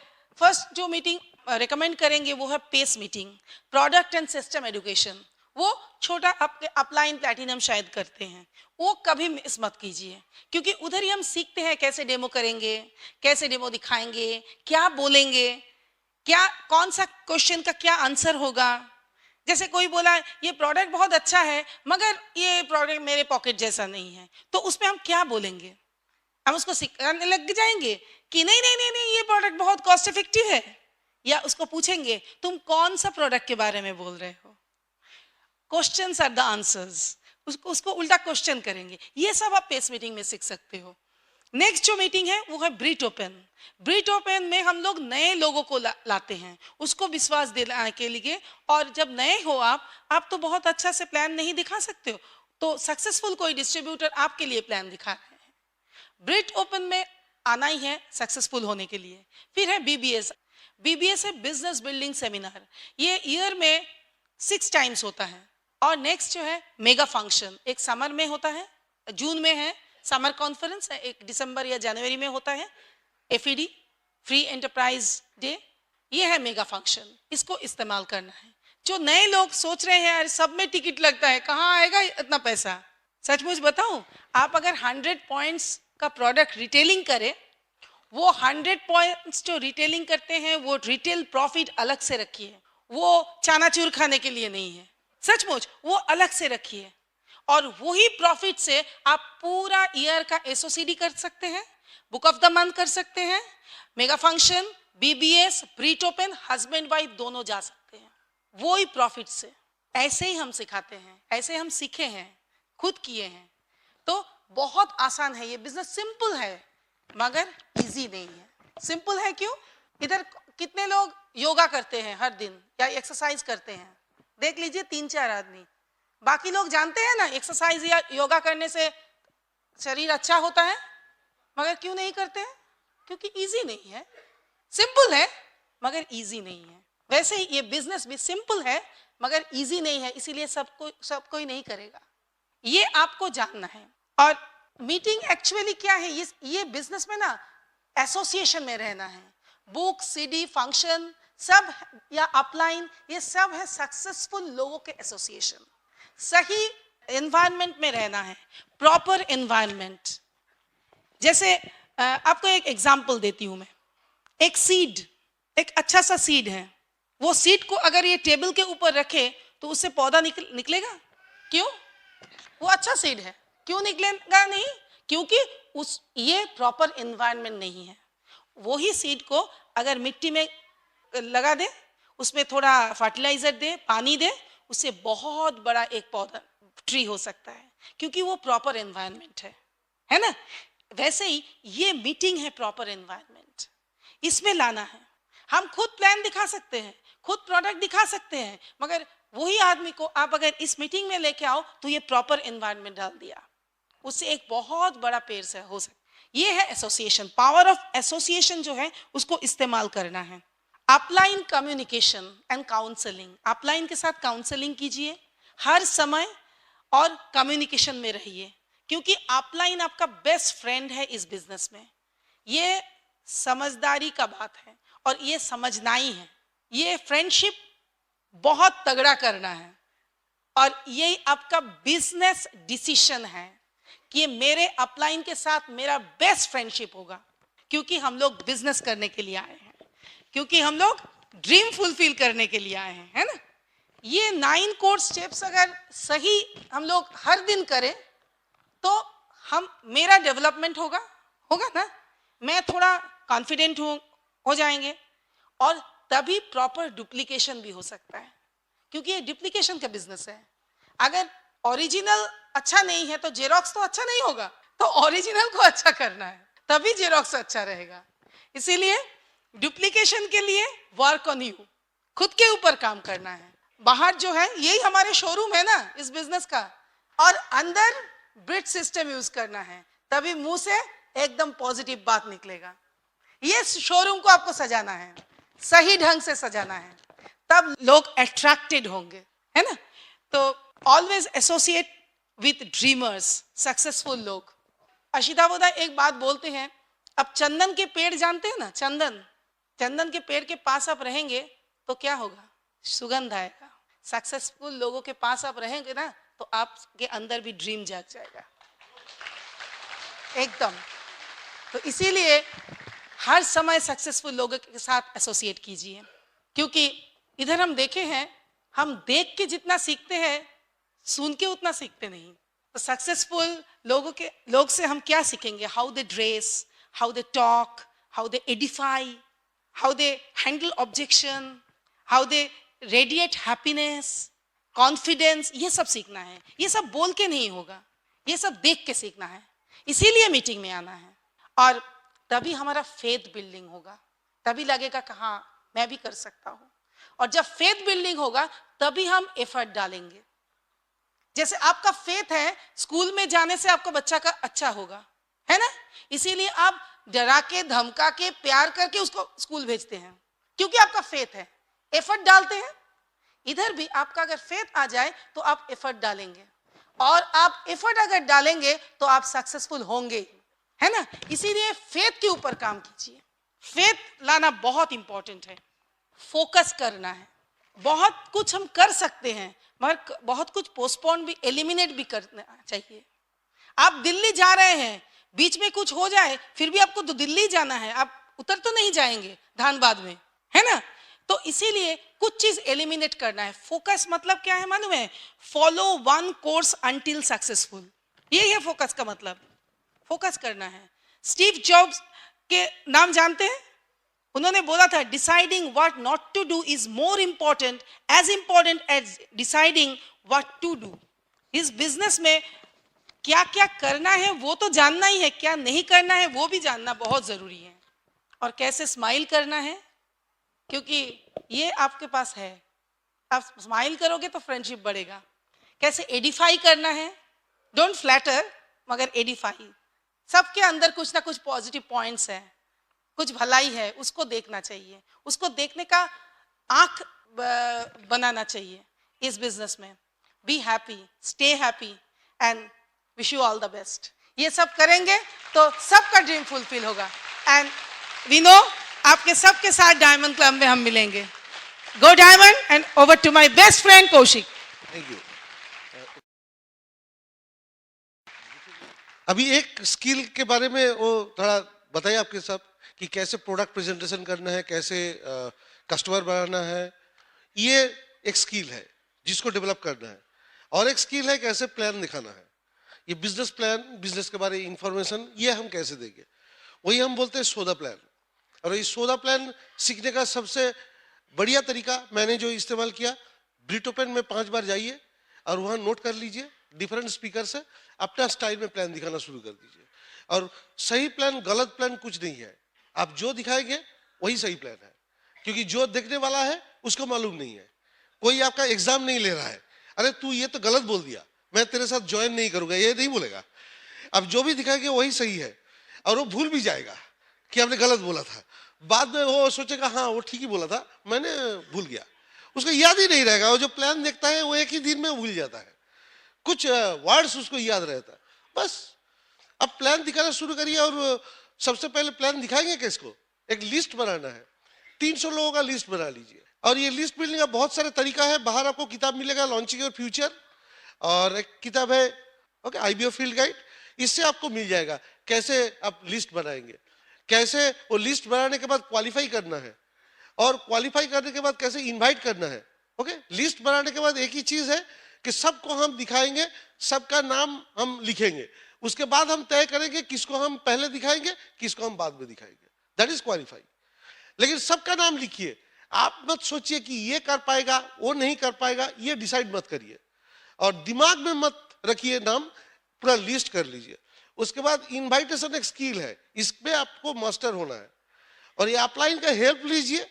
फर्स्ट जो मीटिंग रिकमेंड करेंगे वो है pace meeting, product and system education. वो छोटा आपके अपलाइन प्लैटिनम शायद करते हैं, वो कभी मिस मत कीजिए, क्योंकि उधर ही हम सीखते हैं कैसे डेमो करेंगे, कैसे डेमो दिखाएंगे, क्या बोलेंगे, क्या कौन सा क्वेश्चन का क्या आंसर होगा। जैसे कोई बोला ये प्रोडक्ट बहुत अच्छा है मगर ये प्रोडक्ट मेरे पॉकेट जैसा नहीं है, तो उसमें हम क्या बोलेंगे? हम उसको सिखाने लग जाएंगे कि नहीं नहीं नहीं नहीं ये प्रोडक्ट बहुत कॉस्ट इफेक्टिव है, या उसको पूछेंगे तुम कौन सा प्रोडक्ट के बारे में बोल रहे हो? क्वेश्चंस आर द आंसर्स, उसको उल्टा क्वेश्चन करेंगे। ये सब आप पेस मीटिंग में सीख सकते हो। नेक्स्ट जो मीटिंग है वो है ब्रीट ओपन। ब्रीट ओपन में हम लोग नए लोगों को लाते हैं, उसको विश्वास दिलाने के लिए। और जब नए हो आप तो बहुत अच्छा से प्लान नहीं दिखा सकते हो, तो सक्सेसफुल कोई डिस्ट्रीब्यूटर आपके लिए प्लान दिखा रहे हैं। ब्रीट ओपन में आना ही है सक्सेसफुल होने के लिए। फिर है बीबीएस। बीबीएस है बिजनेस बिल्डिंग सेमिनार, ये ईयर में 6 टाइम्स होता है। और नेक्स्ट जो है मेगा फंक्शन, एक समर में होता है, जून में है समर कॉन्फ्रेंस, एक दिसंबर या जनवरी में होता है एफईडी फ्री एंटरप्राइज डे। ये है मेगा फंक्शन, इसको इस्तेमाल करना है। जो नए लोग सोच रहे हैं यार सब में टिकट लगता है, कहाँ आएगा इतना पैसा, सचमुच बताऊं, आप अगर 100 पॉइंट्स का प्रोडक्ट रिटेलिंग करें, वो 100 पॉइंट्स जो रिटेलिंग करते हैं वो रिटेल प्रॉफिट अलग से रखिए, वो चनाचूर खाने के लिए नहीं है, सचमुच वो अलग से रखिए। और वही प्रॉफिट से आप पूरा ईयर का एसओसीडी कर सकते हैं, बुक ऑफ द मंथ कर सकते हैं, mega function, BBS, Brit open, husband wife दोनों जा सकते हैं वही प्रॉफिट से। ऐसे ही हम सिखाते हैं, ऐसे हम सीखे हैं, खुद किए हैं। तो बहुत आसान है ये बिजनेस, सिंपल है मगर इजी नहीं है। सिंपल है क्यों? इधर कितने लोग योगा करते हैं हर दिन या एक्सरसाइज करते हैं? देख लीजिए 3-4 आदमी। बाकी लोग जानते हैं ना एक्सरसाइज या योगा करने से शरीर अच्छा होता है, मगर क्यों नहीं करते हैं? क्योंकि इजी नहीं है। सिंपल है मगर इजी नहीं है। वैसे ही ये बिजनेस भी सिंपल है मगर इजी नहीं है, इसीलिए सब कोई नहीं करेगा। ये आपको जानना है। और मीटिंग एक्चुअली क्या है, ये बिजनेस में ना एसोसिएशन में रहना है। बुक, सीडी, फंक्शन सब या अपलाइन, ये सब है सक्सेसफुल लोगों के एसोसिएशन। सही एनवायरनमेंट में रहना है, प्रॉपर एनवायरनमेंट। जैसे आपको एक एग्जांपल देती हूं मैं। एक सीड, एक अच्छा सा सीड है, वो सीड को अगर ये टेबल के ऊपर रखे तो उससे पौधा निकलेगा? क्यों? वो अच्छा सीड है, क्यों निकलेगा नहीं? क्योंकि ये प्रॉपर एनवायरनमेंट नहीं है। वही सीड को अगर मिट्टी में लगा दे, उसमें थोड़ा फर्टिलाइजर दे, पानी दे, उससे बहुत बड़ा एक पौधा ट्री हो सकता है, क्योंकि वो प्रॉपर एनवायरनमेंट है ना? वैसे ही ये मीटिंग है प्रॉपर एनवायरनमेंट, इसमें लाना है। हम खुद प्लान दिखा सकते हैं, खुद प्रोडक्ट दिखा सकते हैं, मगर वही आदमी को आप अगर इस मीटिंग में लेके आओ तो ये प्रॉपर एनवायरनमेंट डाल दिया, उससे एक बहुत बड़ा पेड़ से हो सकता है। ये है एसोसिएशन, पावर ऑफ एसोसिएशन जो है उसको इस्तेमाल करना है। Upline communication and counselling, upline के साथ काउंसलिंग कीजिए हर समय और कम्युनिकेशन में रहिए, क्योंकि अपलाइन आपका बेस्ट फ्रेंड है इस बिजनेस में। ये समझदारी का बात है और ये समझना ही है। ये फ्रेंडशिप बहुत तगड़ा करना है और ये आपका बिजनेस डिसीजन है कि मेरे अपलाइन के साथ मेरा बेस्ट फ्रेंडशिप होगा, क्योंकि हम लोग बिजनेस करने के लिए आए हैं, क्योंकि हम लोग ड्रीम फुलफिल करने के लिए आए हैं, है ना? ये 9 कोर स्टेप्स अगर सही हम लोग हर दिन करें तो मेरा डेवलपमेंट होगा ना, मैं थोड़ा कॉन्फिडेंट हो जाएंगे और तभी प्रॉपर डुप्लीकेशन भी हो सकता है, क्योंकि ये डुप्लीकेशन का बिजनेस है। अगर ओरिजिनल अच्छा नहीं है तो जेरोक्स तो अच्छा नहीं होगा, तो ओरिजिनल को अच्छा करना है तभी जेरोक्स अच्छा रहेगा। इसीलिए डुप्लीकेशन के लिए वर्क ऑन यू, खुद के ऊपर काम करना है। बाहर जो है यही हमारे शोरूम है ना इस बिजनेस का, और अंदर ब्रिज सिस्टम यूज करना है, तभी मुंह से एकदम पॉजिटिव बात निकलेगा। ये शोरूम को आपको सजाना है, सही ढंग से सजाना है, तब लोग अट्रैक्टेड होंगे, है ना? तो always associate with dreamers, successful लोग। अशिता बोदा एक बात बोलते हैं, अब चंदन के पेड़ जानते हैं ना, चंदन चंदन के पेड़ के पास आप रहेंगे तो क्या होगा? सुगंध आएगा। सक्सेसफुल लोगों के पास आप रहेंगे ना तो आपके अंदर भी ड्रीम जाग जाएगा एकदम। तो इसीलिए हर समय सक्सेसफुल लोगों के साथ एसोसिएट कीजिए, क्योंकि इधर हम देखे हैं, हम देख के जितना सीखते हैं सुन के उतना सीखते नहीं। तो सक्सेसफुल लोग से हम क्या सीखेंगे? How they dress, how they talk, how they Edify, how they handle objection, how they radiate happiness, confidence, ये सब सीखना है। ये सब बोल के नहीं होगा, ये सब देख के सीखना है। इसीलिए मीटिंग में आना है, और तभी हमारा फेथ बिल्डिंग होगा। तभी लगेगा कि हाँ मैं भी कर सकता हूँ। और जब फेथ बिल्डिंग होगा तभी हम एफर्ट डालेंगे। जैसे आपका फेथ है, स्कूल में जाने से आपका बच्चा का अच्छा होगा, है ना? इसीलिए आप डरा के, धमका के, प्यार करके उसको स्कूल भेजते हैं, क्योंकि आपका फेथ है, एफर्ट डालते हैं। इधर भी आपका अगर फेथ आ जाए तो आप एफर्ट डालेंगे, और आप एफर्ट अगर डालेंगे तो आप सक्सेसफुल होंगे, है ना? इसीलिए फेथ के ऊपर काम कीजिए। फेथ लाना बहुत इंपॉर्टेंट है। फोकस करना है। बहुत कुछ हम कर सकते हैं, मगर बहुत कुछ पोस्टपोन भी, एलिमिनेट भी करना चाहिए। आप दिल्ली जा रहे हैं, बीच में कुछ हो जाए फिर भी आपको तो दिल्ली जाना है, आप उतर तो नहीं जाएंगे धानबाद में, है ना? तो इसीलिए कुछ चीज एलिमिनेट करना है। फोकस मतलब क्या है मालूम है? Follow one course until successful. ये है फोकस का मतलब। फोकस करना है। स्टीव जॉब्स के नाम जानते हैं? उन्होंने बोला था, deciding what not to do is more important as deciding what to do. इस बिजनेस में क्या क्या करना है वो तो जानना ही है, क्या नहीं करना है वो भी जानना बहुत जरूरी है। और कैसे स्माइल करना है, क्योंकि ये आपके पास है। आप स्माइल करोगे तो फ्रेंडशिप बढ़ेगा। कैसे एडिफाई करना है, डोंट फ्लैटर मगर एडिफाई। सबके अंदर कुछ ना कुछ पॉजिटिव पॉइंट्स है, कुछ भलाई है, उसको देखना चाहिए। उसको देखने का आंख बनाना चाहिए इस बिजनेस में। Be happy, stay happy and wish you all the best. ये सब करेंगे तो सबका ड्रीम फुलफिल होगा। एंड वी नो आपके सबके साथ डायमंड क्लब में हम मिलेंगे। Go diamond and over to my best friend Kaushik. Thank you. अभी एक स्किल के बारे में वो थोड़ा बताइए आपके साथ कि कैसे प्रोडक्ट प्रेजेंटेशन करना है, कैसे कस्टमर बनाना है। ये एक स्किल है जिसको डेवलप करना है, और एक स्किल है कैसे प्लान दिखाना है। ये बिजनेस प्लान, बिजनेस के बारे में इंफॉर्मेशन, ये हम कैसे देंगे, वही हम बोलते हैं सोदा प्लान। और ये सोदा प्लान सीखने का सबसे बढ़िया तरीका मैंने जो इस्तेमाल किया, ब्रिट ओपन में 5 बार जाइए और वहाँ नोट कर लीजिए, डिफरेंट स्पीकर से अपना स्टाइल में प्लान दिखाना शुरू कर दीजिए। और सही प्लान, गलत प्लान कुछ नहीं है। आप जो दिखाएंगे वही सही प्लान है, क्योंकि जो देखने वाला है उसको मालूम नहीं है। कोई आपका एग्जाम नहीं ले रहा है, अरे तू ये तो गलत बोल दिया, मैं तेरे साथ ज्वाइन नहीं करूंगा, ये नहीं बोलेगा। अब जो भी दिखाएंगे वही सही है, और वो भूल भी जाएगा कि आपने गलत बोला था। बाद में वो सोचेगा हाँ वो ठीक ही बोला था, मैंने भूल गया। उसको याद ही नहीं रहेगा। वो जो प्लान देखता है वो एक ही दिन में भूल जाता है, कुछ वर्ड्स उसको याद रहता है बस। अब प्लान दिखाना शुरू करिए। और सबसे पहले प्लान दिखाएंगे किसको? एक लिस्ट बनाना है। 300 लोगों का लिस्ट बना लीजिए। और ये लिस्ट बिल्डिंग का बहुत सारे तरीका है। बाहर आपको किताब मिलेगा, लॉन्चिंग योर फ्यूचर, और एक किताब है ओके IBO फील्ड गाइड। इससे आपको मिल जाएगा कैसे आप लिस्ट बनाएंगे, कैसे वो लिस्ट बनाने के बाद क्वालिफाई करना है, और क्वालिफाई करने के बाद कैसे इनवाइट करना है। ओके, लिस्ट बनाने के बाद एक ही चीज है कि सबको हम दिखाएंगे, सबका नाम हम लिखेंगे। उसके बाद हम तय करेंगे किसको हम पहले दिखाएंगे, किसको हम बाद में दिखाएंगे। That is qualify. लेकिन सबका नाम लिखिए। आप मत सोचिए कि ये कर पाएगा, वो नहीं कर पाएगा, ये डिसाइड मत करिए। और दिमाग में मत रखिए नाम, पूरा लिस्ट कर लीजिए। उसके बाद इनवाइटेशन एक स्किल है, इसमें आपको मास्टर होना है। और ये अपलाइन का हेल्प लीजिए।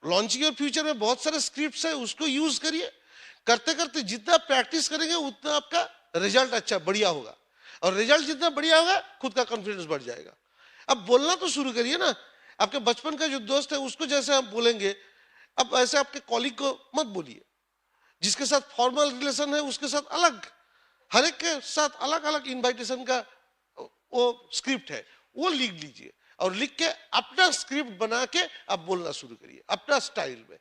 लॉन्चिंग योर फ्यूचर में बहुत सारे स्क्रिप्ट्स है, उसको यूज करिए। करते करते जितना प्रैक्टिस करेंगे उतना आपका रिजल्ट अच्छा बढ़िया होगा, और रिजल्ट जितना बढ़िया होगा खुद का कॉन्फिडेंस बढ़ जाएगा। अब बोलना तो शुरू करिए ना। आपके बचपन का जो दोस्त है उसको जैसे आप बोलेंगे, अब ऐसे आपके कॉलीग को मत बोलिए। जिसके साथ फॉर्मल रिलेशन है उसके साथ अलग, हर एक के साथ अलग अलग इनवाइटेशन का वो स्क्रिप्ट है, वो लिख लीजिए। और लिख के अपना स्क्रिप्ट बना के आप बोलना शुरू करिए अपना स्टाइल में।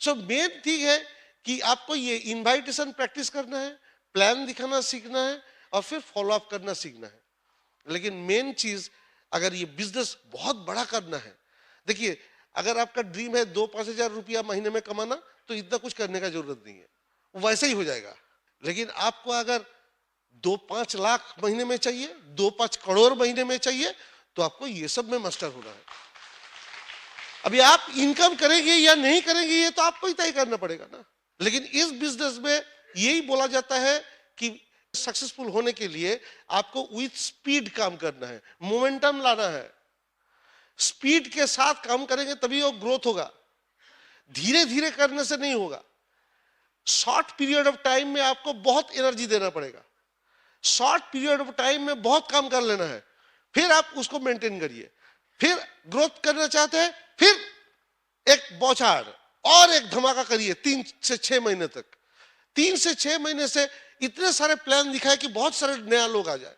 सो मेन थिंग है कि आपको ये इनवाइटेशन प्रैक्टिस करना है, प्लान दिखाना सीखना है और फिर फॉलो अप करना सीखना है। लेकिन मेन चीज अगर ये बिजनेस बहुत बड़ा करना है, देखिए अगर आपका ड्रीम है 2-5 हजार रुपया महीने में कमाना तो इतना कुछ करने का जरूरत नहीं है, वैसे ही हो जाएगा। लेकिन आपको अगर 2-5 लाख महीने में चाहिए, 2-5 करोड़ महीने में चाहिए, तो आपको ये सब में मास्टर होना है। अभी आप इनकम करेंगे या नहीं करेंगे ये तो आपको ही तय करना पड़ेगा ना। लेकिन इस बिजनेस में यही बोला जाता है कि सक्सेसफुल होने के लिए आपको विथ स्पीड काम करना है, मोमेंटम लाना है। स्पीड के साथ काम करेंगे तभी वो ग्रोथ होगा, धीरे धीरे करने से नहीं होगा। शॉर्ट पीरियड ऑफ टाइम में आपको बहुत एनर्जी देना पड़ेगा, शॉर्ट पीरियड ऑफ टाइम में बहुत काम कर लेना है, फिर आप उसको मेंटेन करिए। फिर ग्रोथ करना चाहते हैं, फिर एक बौछार और एक धमाका करिए 3 से 6 महीने तक। 3 से 6 महीने से इतने सारे प्लान दिखाए कि बहुत सारे नया लोग आ जाए,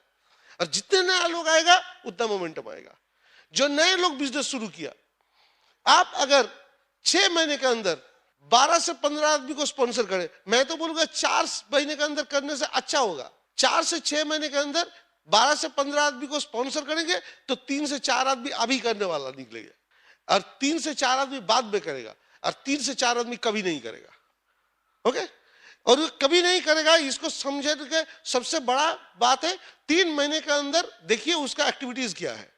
और जितने नया लोग आएगा उतना मोमेंटम आएगा। जो नए लोग बिजनेस शुरू किया, आप अगर 6 महीने के अंदर 12 से 15 आदमी को स्पॉन्सर करें, मैं तो बोलूंगा 4 महीने के अंदर करने से अच्छा होगा। 4 से 6 महीने के अंदर 12 से 15 आदमी को स्पॉन्सर करेंगे तो 3 से 4 आदमी अभी करने वाला निकलेगा, और 3 से 4 आदमी बाद में करेगा, और 3 से 4 आदमी कभी नहीं करेगा। ओके, और कभी नहीं करेगा इसको समझने के सबसे बड़ा बात है 3 महीने के अंदर देखिए उसका एक्टिविटीज क्या है।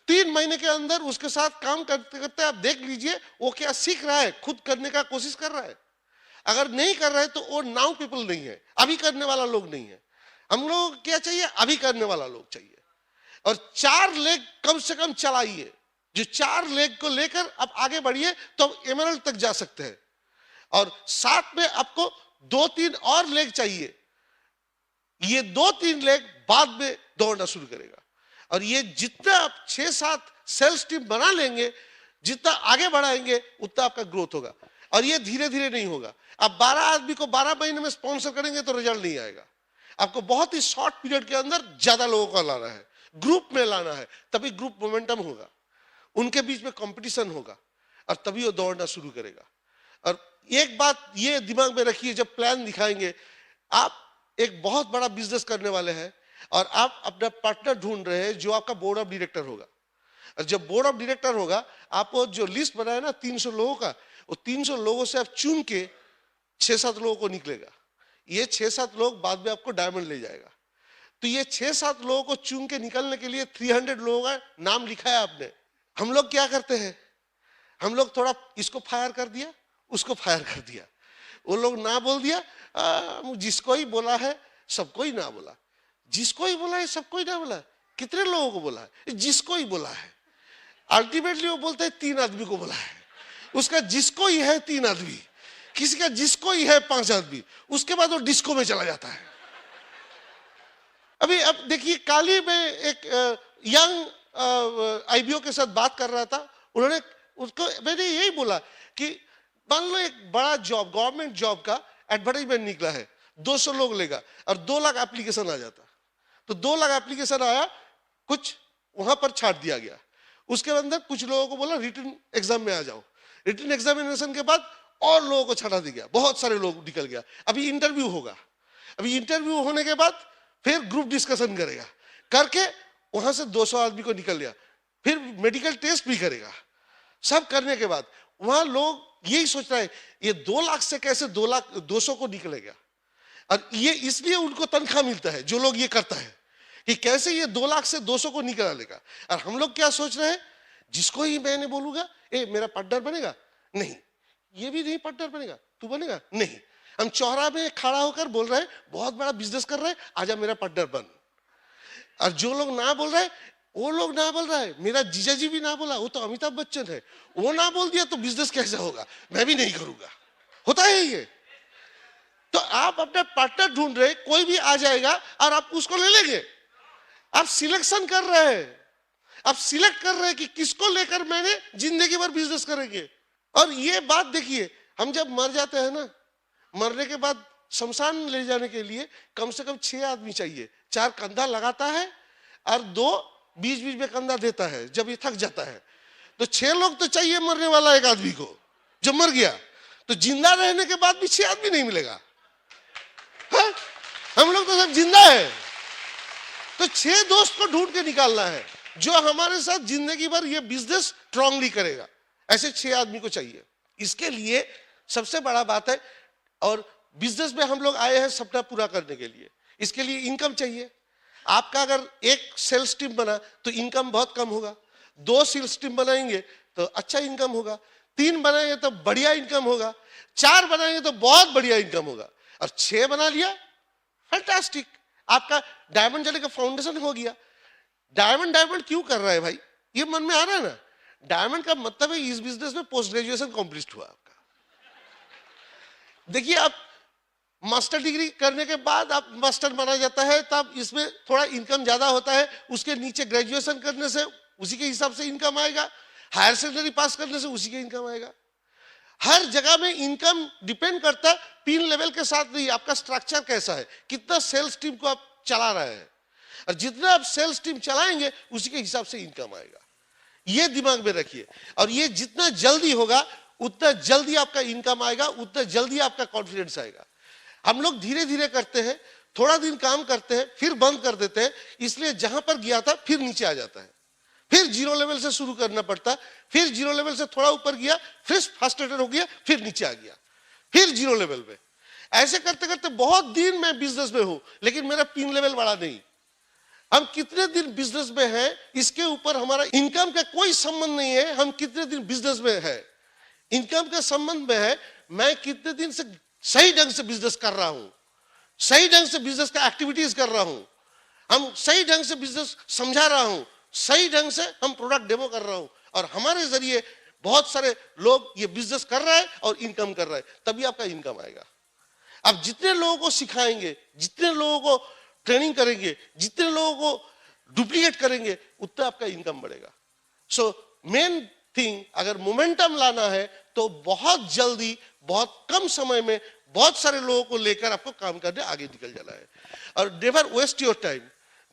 3 महीने के अंदर उसके साथ काम करते करते आप देख लीजिए वो क्या सीख रहा है, खुद करने का कोशिश कर रहा है। अगर नहीं कर रहा है तो वो नाउ पीपल नहीं है, अभी करने वाला लोग नहीं है। हम लोग क्या चाहिए, अभी करने वाला लोग चाहिए। और 4 लेग कम से कम चलाइए, जो 4 लेग को लेकर आप आगे बढ़िए तो आप एमरल्ड तक जा सकते हैं। और साथ में आपको 2-3 और लेग चाहिए, ये 2-3 लेग बाद में दौड़ना शुरू करेगा। और ये जितना आप 6-7 सेल्स टीम बना लेंगे, जितना आगे बढ़ाएंगे उतना आपका ग्रोथ होगा। और ये धीरे धीरे नहीं होगा। आप 12 आदमी को 12 महीने में स्पॉन्सर करेंगे तो रिजल्ट नहीं आएगा। आपको बहुत ही शॉर्ट पीरियड के अंदर ज्यादा लोगों को लाना है, ग्रुप में लाना है, तभी ग्रुप मोमेंटम होगा, उनके बीच में कंपटीशन होगा, और तभी वो दौड़ना शुरू करेगा। और एक बात ये दिमाग में रखिए, जब प्लान दिखाएंगे, आप एक बहुत बड़ा बिजनेस करने वाले हैं और आप अपना पार्टनर ढूंढ रहे हैं जो आपका बोर्ड ऑफ डायरेक्टर होगा। और जब बोर्ड ऑफ डायरेक्टर होगा, आप जो लिस्ट बनाए ना 300 लोगों का, वो 300 लोगों से आप चुन के 6-7 लोगों को निकलेगा। ये 6-7 लोग बाद में आपको डायमंड ले जाएगा। तो ये 6-7 लोगों को चुन के निकलने के लिए 300 लोगों का नाम लिखा है आपने। हम लोग क्या करते हैं, हम लोग थोड़ा इसको फायर कर दिया, उसको फायर कर दिया, वो लोग ना बोल दिया, जिसको ही बोला है सबको ही ना बोला, जिसको ही बोला है सबको ही ना बोला। कितने लोगों को बोला है, जिसको ही बोला है। अल्टीमेटली वो बोलते हैं 3 आदमी को बोला है, उसका जिसको ही है 3 आदमी, किसी का जिसको ही है 5 आदमी, उसके बाद वो डिस्को में चला जाता है। अभी अब देखिए, काली में एक यंग आईबीओ के साथ बात कर रहा था, उन्होंने उसको मैंने यही बोला कि मान लो एक बड़ा जॉब, गवर्नमेंट जॉब का एडवर्टाइजमेंट निकला है, 200 लोग लेगा और 2 लाख एप्लीकेशन आ जाता। तो 2 लाख एप्लीकेशन आया, कुछ वहां पर छाट दिया गया, उसके अंदर कुछ लोगों को बोला रिटन एग्जाम में आ जाओ, रिटन एग्जामिनेशन के बाद और लोगों को छाटा दिया, बहुत सारे लोग निकल गया। अभी इंटरव्यू होगा, अभी इंटरव्यू होने के बाद फिर ग्रुप डिस्कशन करेगा, करके वहां से 200 आदमी को निकल गया, फिर मेडिकल टेस्ट भी करेगा। सब करने के बाद वहां लोग यही सोच रहे हैं ये 2 लाख से कैसे 200 को निकलेगा। और ये इसलिए उनको तनख्वाह मिलता है, जो लोग ये करता है कि कैसे ये 2 लाख से 200 को निकाल लेगा। और हम लोग क्या सोच रहे हैं, जिसको ही मैंने बोलूंगा ए मेरा पार्टनर बनेगा, नहीं, ये भी नहीं पार्टनर बनेगा, तू बनेगा, नहीं। हम चौराहे में खड़ा होकर बोल रहे हैं बहुत बड़ा बिजनेस कर रहे हैं, आजा मेरा पार्टनर बन। और जो लोग ना बोल रहे हैं, वो लोग ना बोल रहा है, मेरा जीजा जी भी ना बोला, वो तो अमिताभ बच्चन है, वो ना बोल दिया तो बिजनेस कैसे होगा, मैं भी नहीं करूंगा। होता है ये। तो आप अपना पार्टनर ढूंढ रहे, कोई भी आ जाएगा और आप उसको ले लेंगे। आप सिलेक्शन कर रहे हैं, आप सिलेक्ट कर रहे हैं कि किसको लेकर मैंने जिंदगी भर बिजनेस करेंगे। और ये बात देखिए, हम जब मर जाते हैं ना, मरने के बाद शमशान ले जाने के लिए कम से कम 6 आदमी चाहिए, 4 कंधा लगाता है और 2 बीच बीच में कंधा देता है जब ये थक जाता है। तो 6 लोग तो चाहिए मरने वाला एक आदमी को, जब मर गया तो जिंदा रहने के बाद भी 6 आदमी नहीं मिलेगा। हाँ? हम लोग तो सब जिंदा है, तो 6 दोस्त को ढूंढ के निकालना है जो हमारे साथ जिंदगी भर ये बिजनेस स्ट्रांगली करेगा। ऐसे 6 आदमी को चाहिए। इसके लिए सबसे बड़ा बात है, और बिजनेस में हम लोग आए हैं सपना पूरा करने के लिए। इसके लिए इनकम चाहिए। आपका अगर एक सेल्स टीम बना तो इनकम बहुत कम होगा, 2 सेल्स टीम बनाएंगे तो अच्छा इनकम होगा, 3 बनाएंगे तो बढ़िया इनकम होगा, 4 बनाएंगे तो बहुत बढ़िया इनकम होगा, और 6 बना लिया फैंटास्टिक, आपका डायमंड जले का फाउंडेशन हो गया। डायमंड क्यों कर रहा है भाई, ये मन में आ रहा है ना। डायमंड का मतलब है इस बिजनेस में पोस्ट ग्रेजुएशन कंप्लीट हुआ आपका। देखिए, आप मास्टर डिग्री करने के बाद आप मास्टर माना जाता है, तब इसमें थोड़ा इनकम ज्यादा होता है। उसके नीचे ग्रेजुएशन करने से उसी के हिसाब से इनकम आएगा, हायर सेकेंडरी पास करने से उसी के इनकम आएगा। हर जगह में इनकम डिपेंड करता है पिन लेवल के साथ नहीं, आपका स्ट्रक्चर कैसा है, कितना सेल्स टीम को आप चला रहे हैं, और जितना आप सेल्स टीम चलाएंगे उसी के हिसाब से इनकम आएगा। ये दिमाग में रखिए, और ये जितना जल्दी होगा उतना जल्दी आपका इनकम आएगा, उतना जल्दी आपका कॉन्फिडेंस आएगा। हम लोग धीरे धीरे करते हैं, थोड़ा दिन काम करते हैं फिर बंद कर देते हैं, इसलिए जहां पर गया था फिर नीचे आ जाता है, फिर 0 लेवल से शुरू करना पड़ता है, फिर 0 लेवल से थोड़ा ऊपर गया, फिर फ्रस्ट्रेटेड हो गया, फिर नीचे आ गया, फिर 0 लेवल पे। ऐसे करते करते बहुत दिन मैं बिजनेस में हूं, लेकिन मेरा पिन लेवल बढ़ा नहीं। हम कितने दिन बिजनेस में हैं इसके ऊपर हमारा इनकम का कोई संबंध नहीं है। हम कितने दिन बिजनेस में है, इनकम का संबंध में है मैं कितने दिन से सही ढंग से बिजनेस कर रहा हूं, सही ढंग से बिजनेस का एक्टिविटीज कर रहा हूं, हम सही ढंग से बिजनेस समझा रहा हूं, सही ढंग से हम प्रोडक्ट डेमो कर रहा हूं, और हमारे जरिए बहुत सारे लोग ये बिजनेस कर रहा है और इनकम कर रहा है, तभी आपका इनकम आएगा। आप जितने लोगों को सिखाएंगे, जितने लोगों को ट्रेनिंग करेंगे, जितने लोगों को डुप्लीकेट करेंगे, उतना आपका इनकम बढ़ेगा। सो मेन थिंग, अगर मोमेंटम लाना है तो बहुत जल्दी, बहुत कम समय में बहुत सारे लोगों को लेकर आपको काम करने आगे निकल जाना है, और नेवर वेस्ट योर टाइम।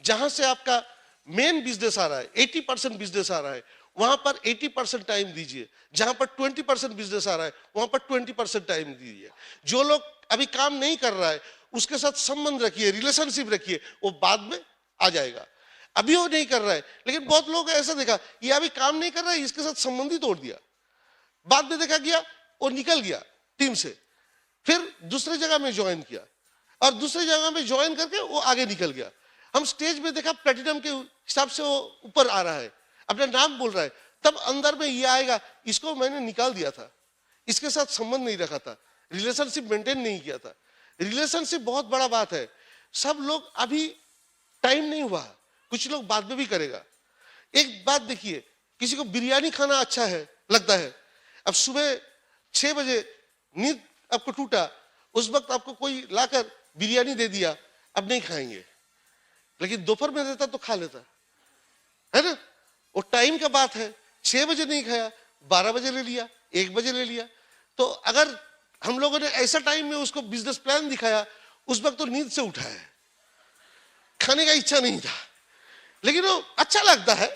जहां से आपका मेन बिजनेस आ रहा है, 80% बिजनेस आ रहा है, वहां पर 80% टाइम दीजिए। जहां पर 20% बिजनेस आ रहा है वहां पर 20% टाइम दीजिए। जो लोग अभी काम नहीं कर रहा है उसके साथ संबंध रखिए, रिलेशनशिप रखिए, वो बाद में आ जाएगा। अभी वो नहीं कर रहा है, लेकिन बहुत लोग ऐसा देखा, ये अभी काम नहीं कर रहा है, इसके साथ संबंध ही तोड़ दिया, बाद में देखा गया वो निकल गया टीम से, फिर दूसरे जगह में ज्वाइन किया, और दूसरी जगह में ज्वाइन करके वो आगे निकल गया। हम स्टेज में देखा प्लेटिनम के हिसाब से वो ऊपर आ रहा है, अपना नाम बोल रहा है, तब अंदर में ये आएगा, इसको मैंने निकाल दिया था, इसके साथ संबंध नहीं रखा था, रिलेशनशिप मेंटेन नहीं किया था। रिलेशनशिप बहुत बड़ा बात है। सब लोग अभी टाइम नहीं हुआ, कुछ लोग बाद में भी करेगा। एक बात देखिए, किसी को बिरयानी खाना अच्छा है लगता है, अब सुबह 6 बजे नींद आपको टूटा, उस वक्त आपको कोई लाकर बिरयानी दे दिया, अब नहीं खाएंगे, लेकिन दोपहर में रहता तो खा लेता है ना। वो टाइम का बात है, 6 बजे नहीं खाया, 12 बजे ले लिया, 1 बजे ले लिया। तो अगर हम लोगों ने ऐसा टाइम में उसको बिजनेस प्लान दिखाया, उस वक्त तो नींद से उठा है, खाने का इच्छा नहीं था, लेकिन वो अच्छा लगता है,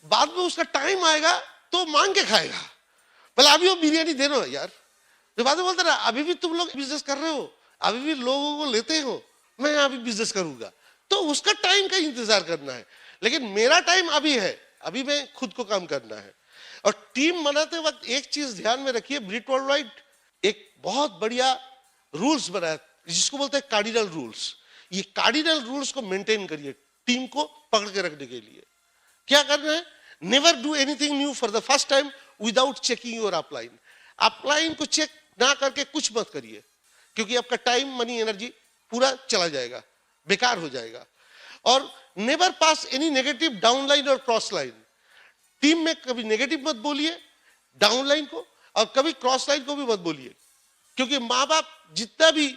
बाद में उसका टाइम आएगा तो मांग के खाएगा, भले अभी वो बिरयानी दे रहे हो यार। तो बाद में बोलता ना, अभी भी तुम लोग बिजनेस कर रहे हो, अभी भी लोगों को लेते हो, मैं अभी बिजनेस करूंगा, तो उसका टाइम का इंतजार करना है। लेकिन मेरा टाइम अभी है, अभी मैं खुद को काम करना है। और टीम बनाते वक्त एक चीज ध्यान में रखिए, ब्रिट वर्ल्डवाइड एक बहुत बढ़िया रूल्स बनाया जिसको बोलते हैं कार्डिनल रूल्स। ये कार्डिनल रूल्स को मेंटेन करिए टीम को पकड़ के रखने के लिए। क्या करना है? Never do anything new for the first time without checking your upline. Upline को चेक ना करके कुछ मत करिए, क्योंकि आपका टाइम, मनी, एनर्जी पूरा चला जाएगा, बेकार हो जाएगा। और नेवर पास एनी नेगेटिव डाउनलाइन और क्रॉस लाइन। टीम में कभी नेगेटिव मत बोलिए डाउनलाइन को, और कभी क्रॉस लाइन को भी मत बोलिए, क्योंकि माँ बाप जितना भी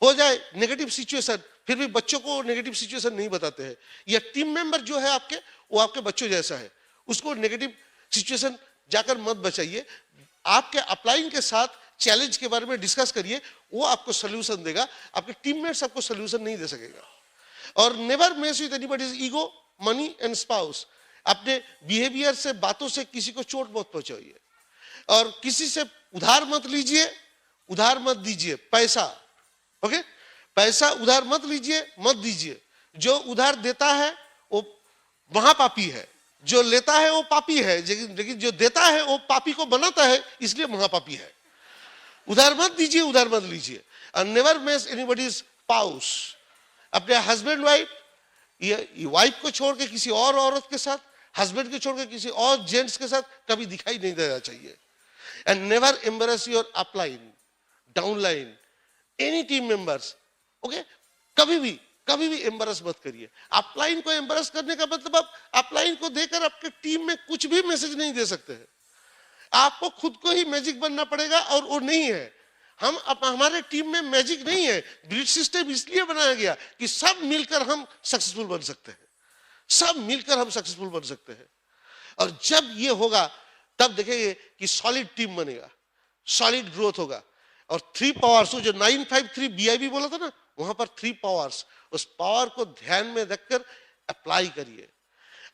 हो जाए नेगेटिव सिचुएशन, फिर भी बच्चों को नेगेटिव सिचुएशन नहीं बताते हैं। या टीम मेंबर जो है आपके, वो आपके बच्चों जैसा है, उसको नेगेटिव सिचुएशन जाकर मत बचाइए। आपके अपलाइन के साथ चैलेंज के बारे में डिस्कस करिए, वो आपको सोल्यूशन देगा, आपके टीममेट्स आपको सोल्यूशन नहीं दे सकेगा। और never mess with anybody's ego, money and spouse, अपने बिहेवियर से, बातों से किसी को चोट मत पहुंचाइए, और किसी से उधार मत लीजिए, उधार मत दीजिए पैसा। ओके, पैसा उधार मत लीजिए, मत दीजिए। जो उधार देता है वो महापापी है, जो लेता है वो पापी है, लेकिन जो देता है वो पापी को बनाता है, इसलिए महापापी है। उधार मत दीजिए, उधार मत लीजिए। और नेवर मेस एनीबॉडीज स्पाउस, अपने हस्बैंड वाइफ, ये वाइफ को छोड़ के किसी और औरत के साथ, हस्बैंड को छोड़ के किसी और जेंट्स के साथ कभी दिखाई नहीं देना चाहिए। And never embarrass your upline, downline, any team members. Okay, कभी भी एम्बेरस मत करिए। अपलाइन को एम्बेरस करने का मतलब आप अपलाइन को देकर आपके टीम में कुछ भी मैसेज नहीं दे सकते हैं। आपको खुद को ही मैजिक बनना पड़ेगा, और वो नहीं है। हमारे टीम में मैजिक नहीं है। ब्रिज सिस्टम इसलिए बनाया गया कि सब मिलकर हम सक्सेसफुल बन सकते हैं, सब मिलकर हम सक्सेसफुल बन सकते हैं। और जब ये होगा तब देखेंगे कि सॉलिड टीम बनेगा, सॉलिड ग्रोथ होगा। और 3 पावर्स, जो 953 BIB बोला था ना, वहां पर 3 पावर्स, उस पावर को ध्यान में रखकर अप्लाई करिए।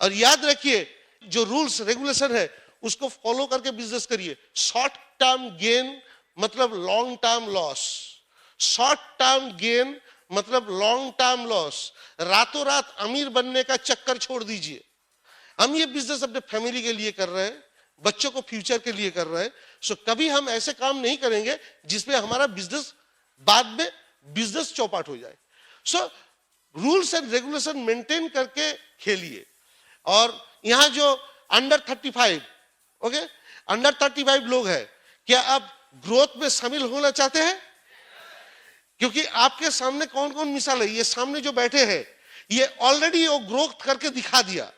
और याद रखिए, जो रूल्स रेगुलेशन है उसको फॉलो करके बिजनेस करिए। शॉर्ट टर्म गेन मतलब long term loss, short term gain मतलब लॉन्ग टर्म लॉस। रातों रात अमीर बनने का चक्कर छोड़ दीजिए। हम ये बिजनेस अपने फैमिली के लिए कर रहे हैं, बच्चों को फ्यूचर के लिए कर रहे हैं। सो कभी हम ऐसे काम नहीं करेंगे जिसमें हमारा बिजनेस बाद में बिजनेस चौपाट हो जाए। So rules and regulation maintain करके खेलिए। और यहां जो अंडर 35, ओके, अंडर 35 लोग हैं, क्या आप ग्रोथ में शामिल होना चाहते हैं? क्योंकि आपके सामने कौन कौन मिसाल है, ये सामने जो बैठे हैं, ये ऑलरेडी वो ग्रोथ करके दिखा दिया।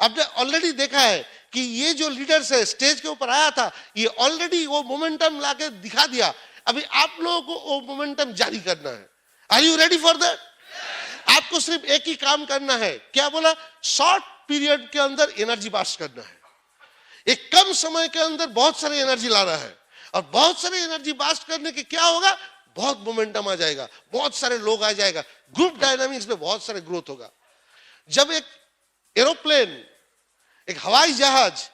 आपने ऑलरेडी देखा है कि ये जो लीडर्स है, स्टेज के ऊपर आया था, ये ऑलरेडी वो मोमेंटम लाके दिखा दिया। अभी आप लोगों को वो मोमेंटम जारी करना है। Are you ready for that? आपको सिर्फ एक ही काम करना है। क्या बोला? शॉर्ट पीरियड के अंदर एनर्जी बास्ट करना है। एक कम समय के अंदर बहुत सारी एनर्जी लाना है। और बहुत सारी एनर्जी बास्ट करने के क्या होगा? बहुत मोमेंटम आ जाएगा, बहुत सारे लोग आ जाएगा, ग्रुप डायनामिक्स में बहुत सारे ग्रोथ होगा। जब एक एरोप्लेन, एक हवाई जहाज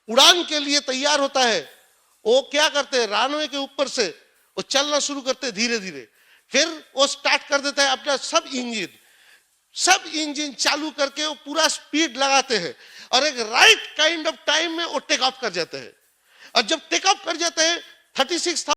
उड़ान के लिए तैयार होता है, वो क्या करते हैं? रनवे के ऊपर से वो चलना शुरू करते हैं धीरे धीरे। फिर वो स्टार्ट कर देता है अपना सब इंजन चालू करके वो पूरा स्पीड लगाते हैं, और एक राइट काइंड ऑफ टाइम में वो टेक ऑफ कर जाते हैं। और जब टेक ऑफ कर जाते हैं 36,000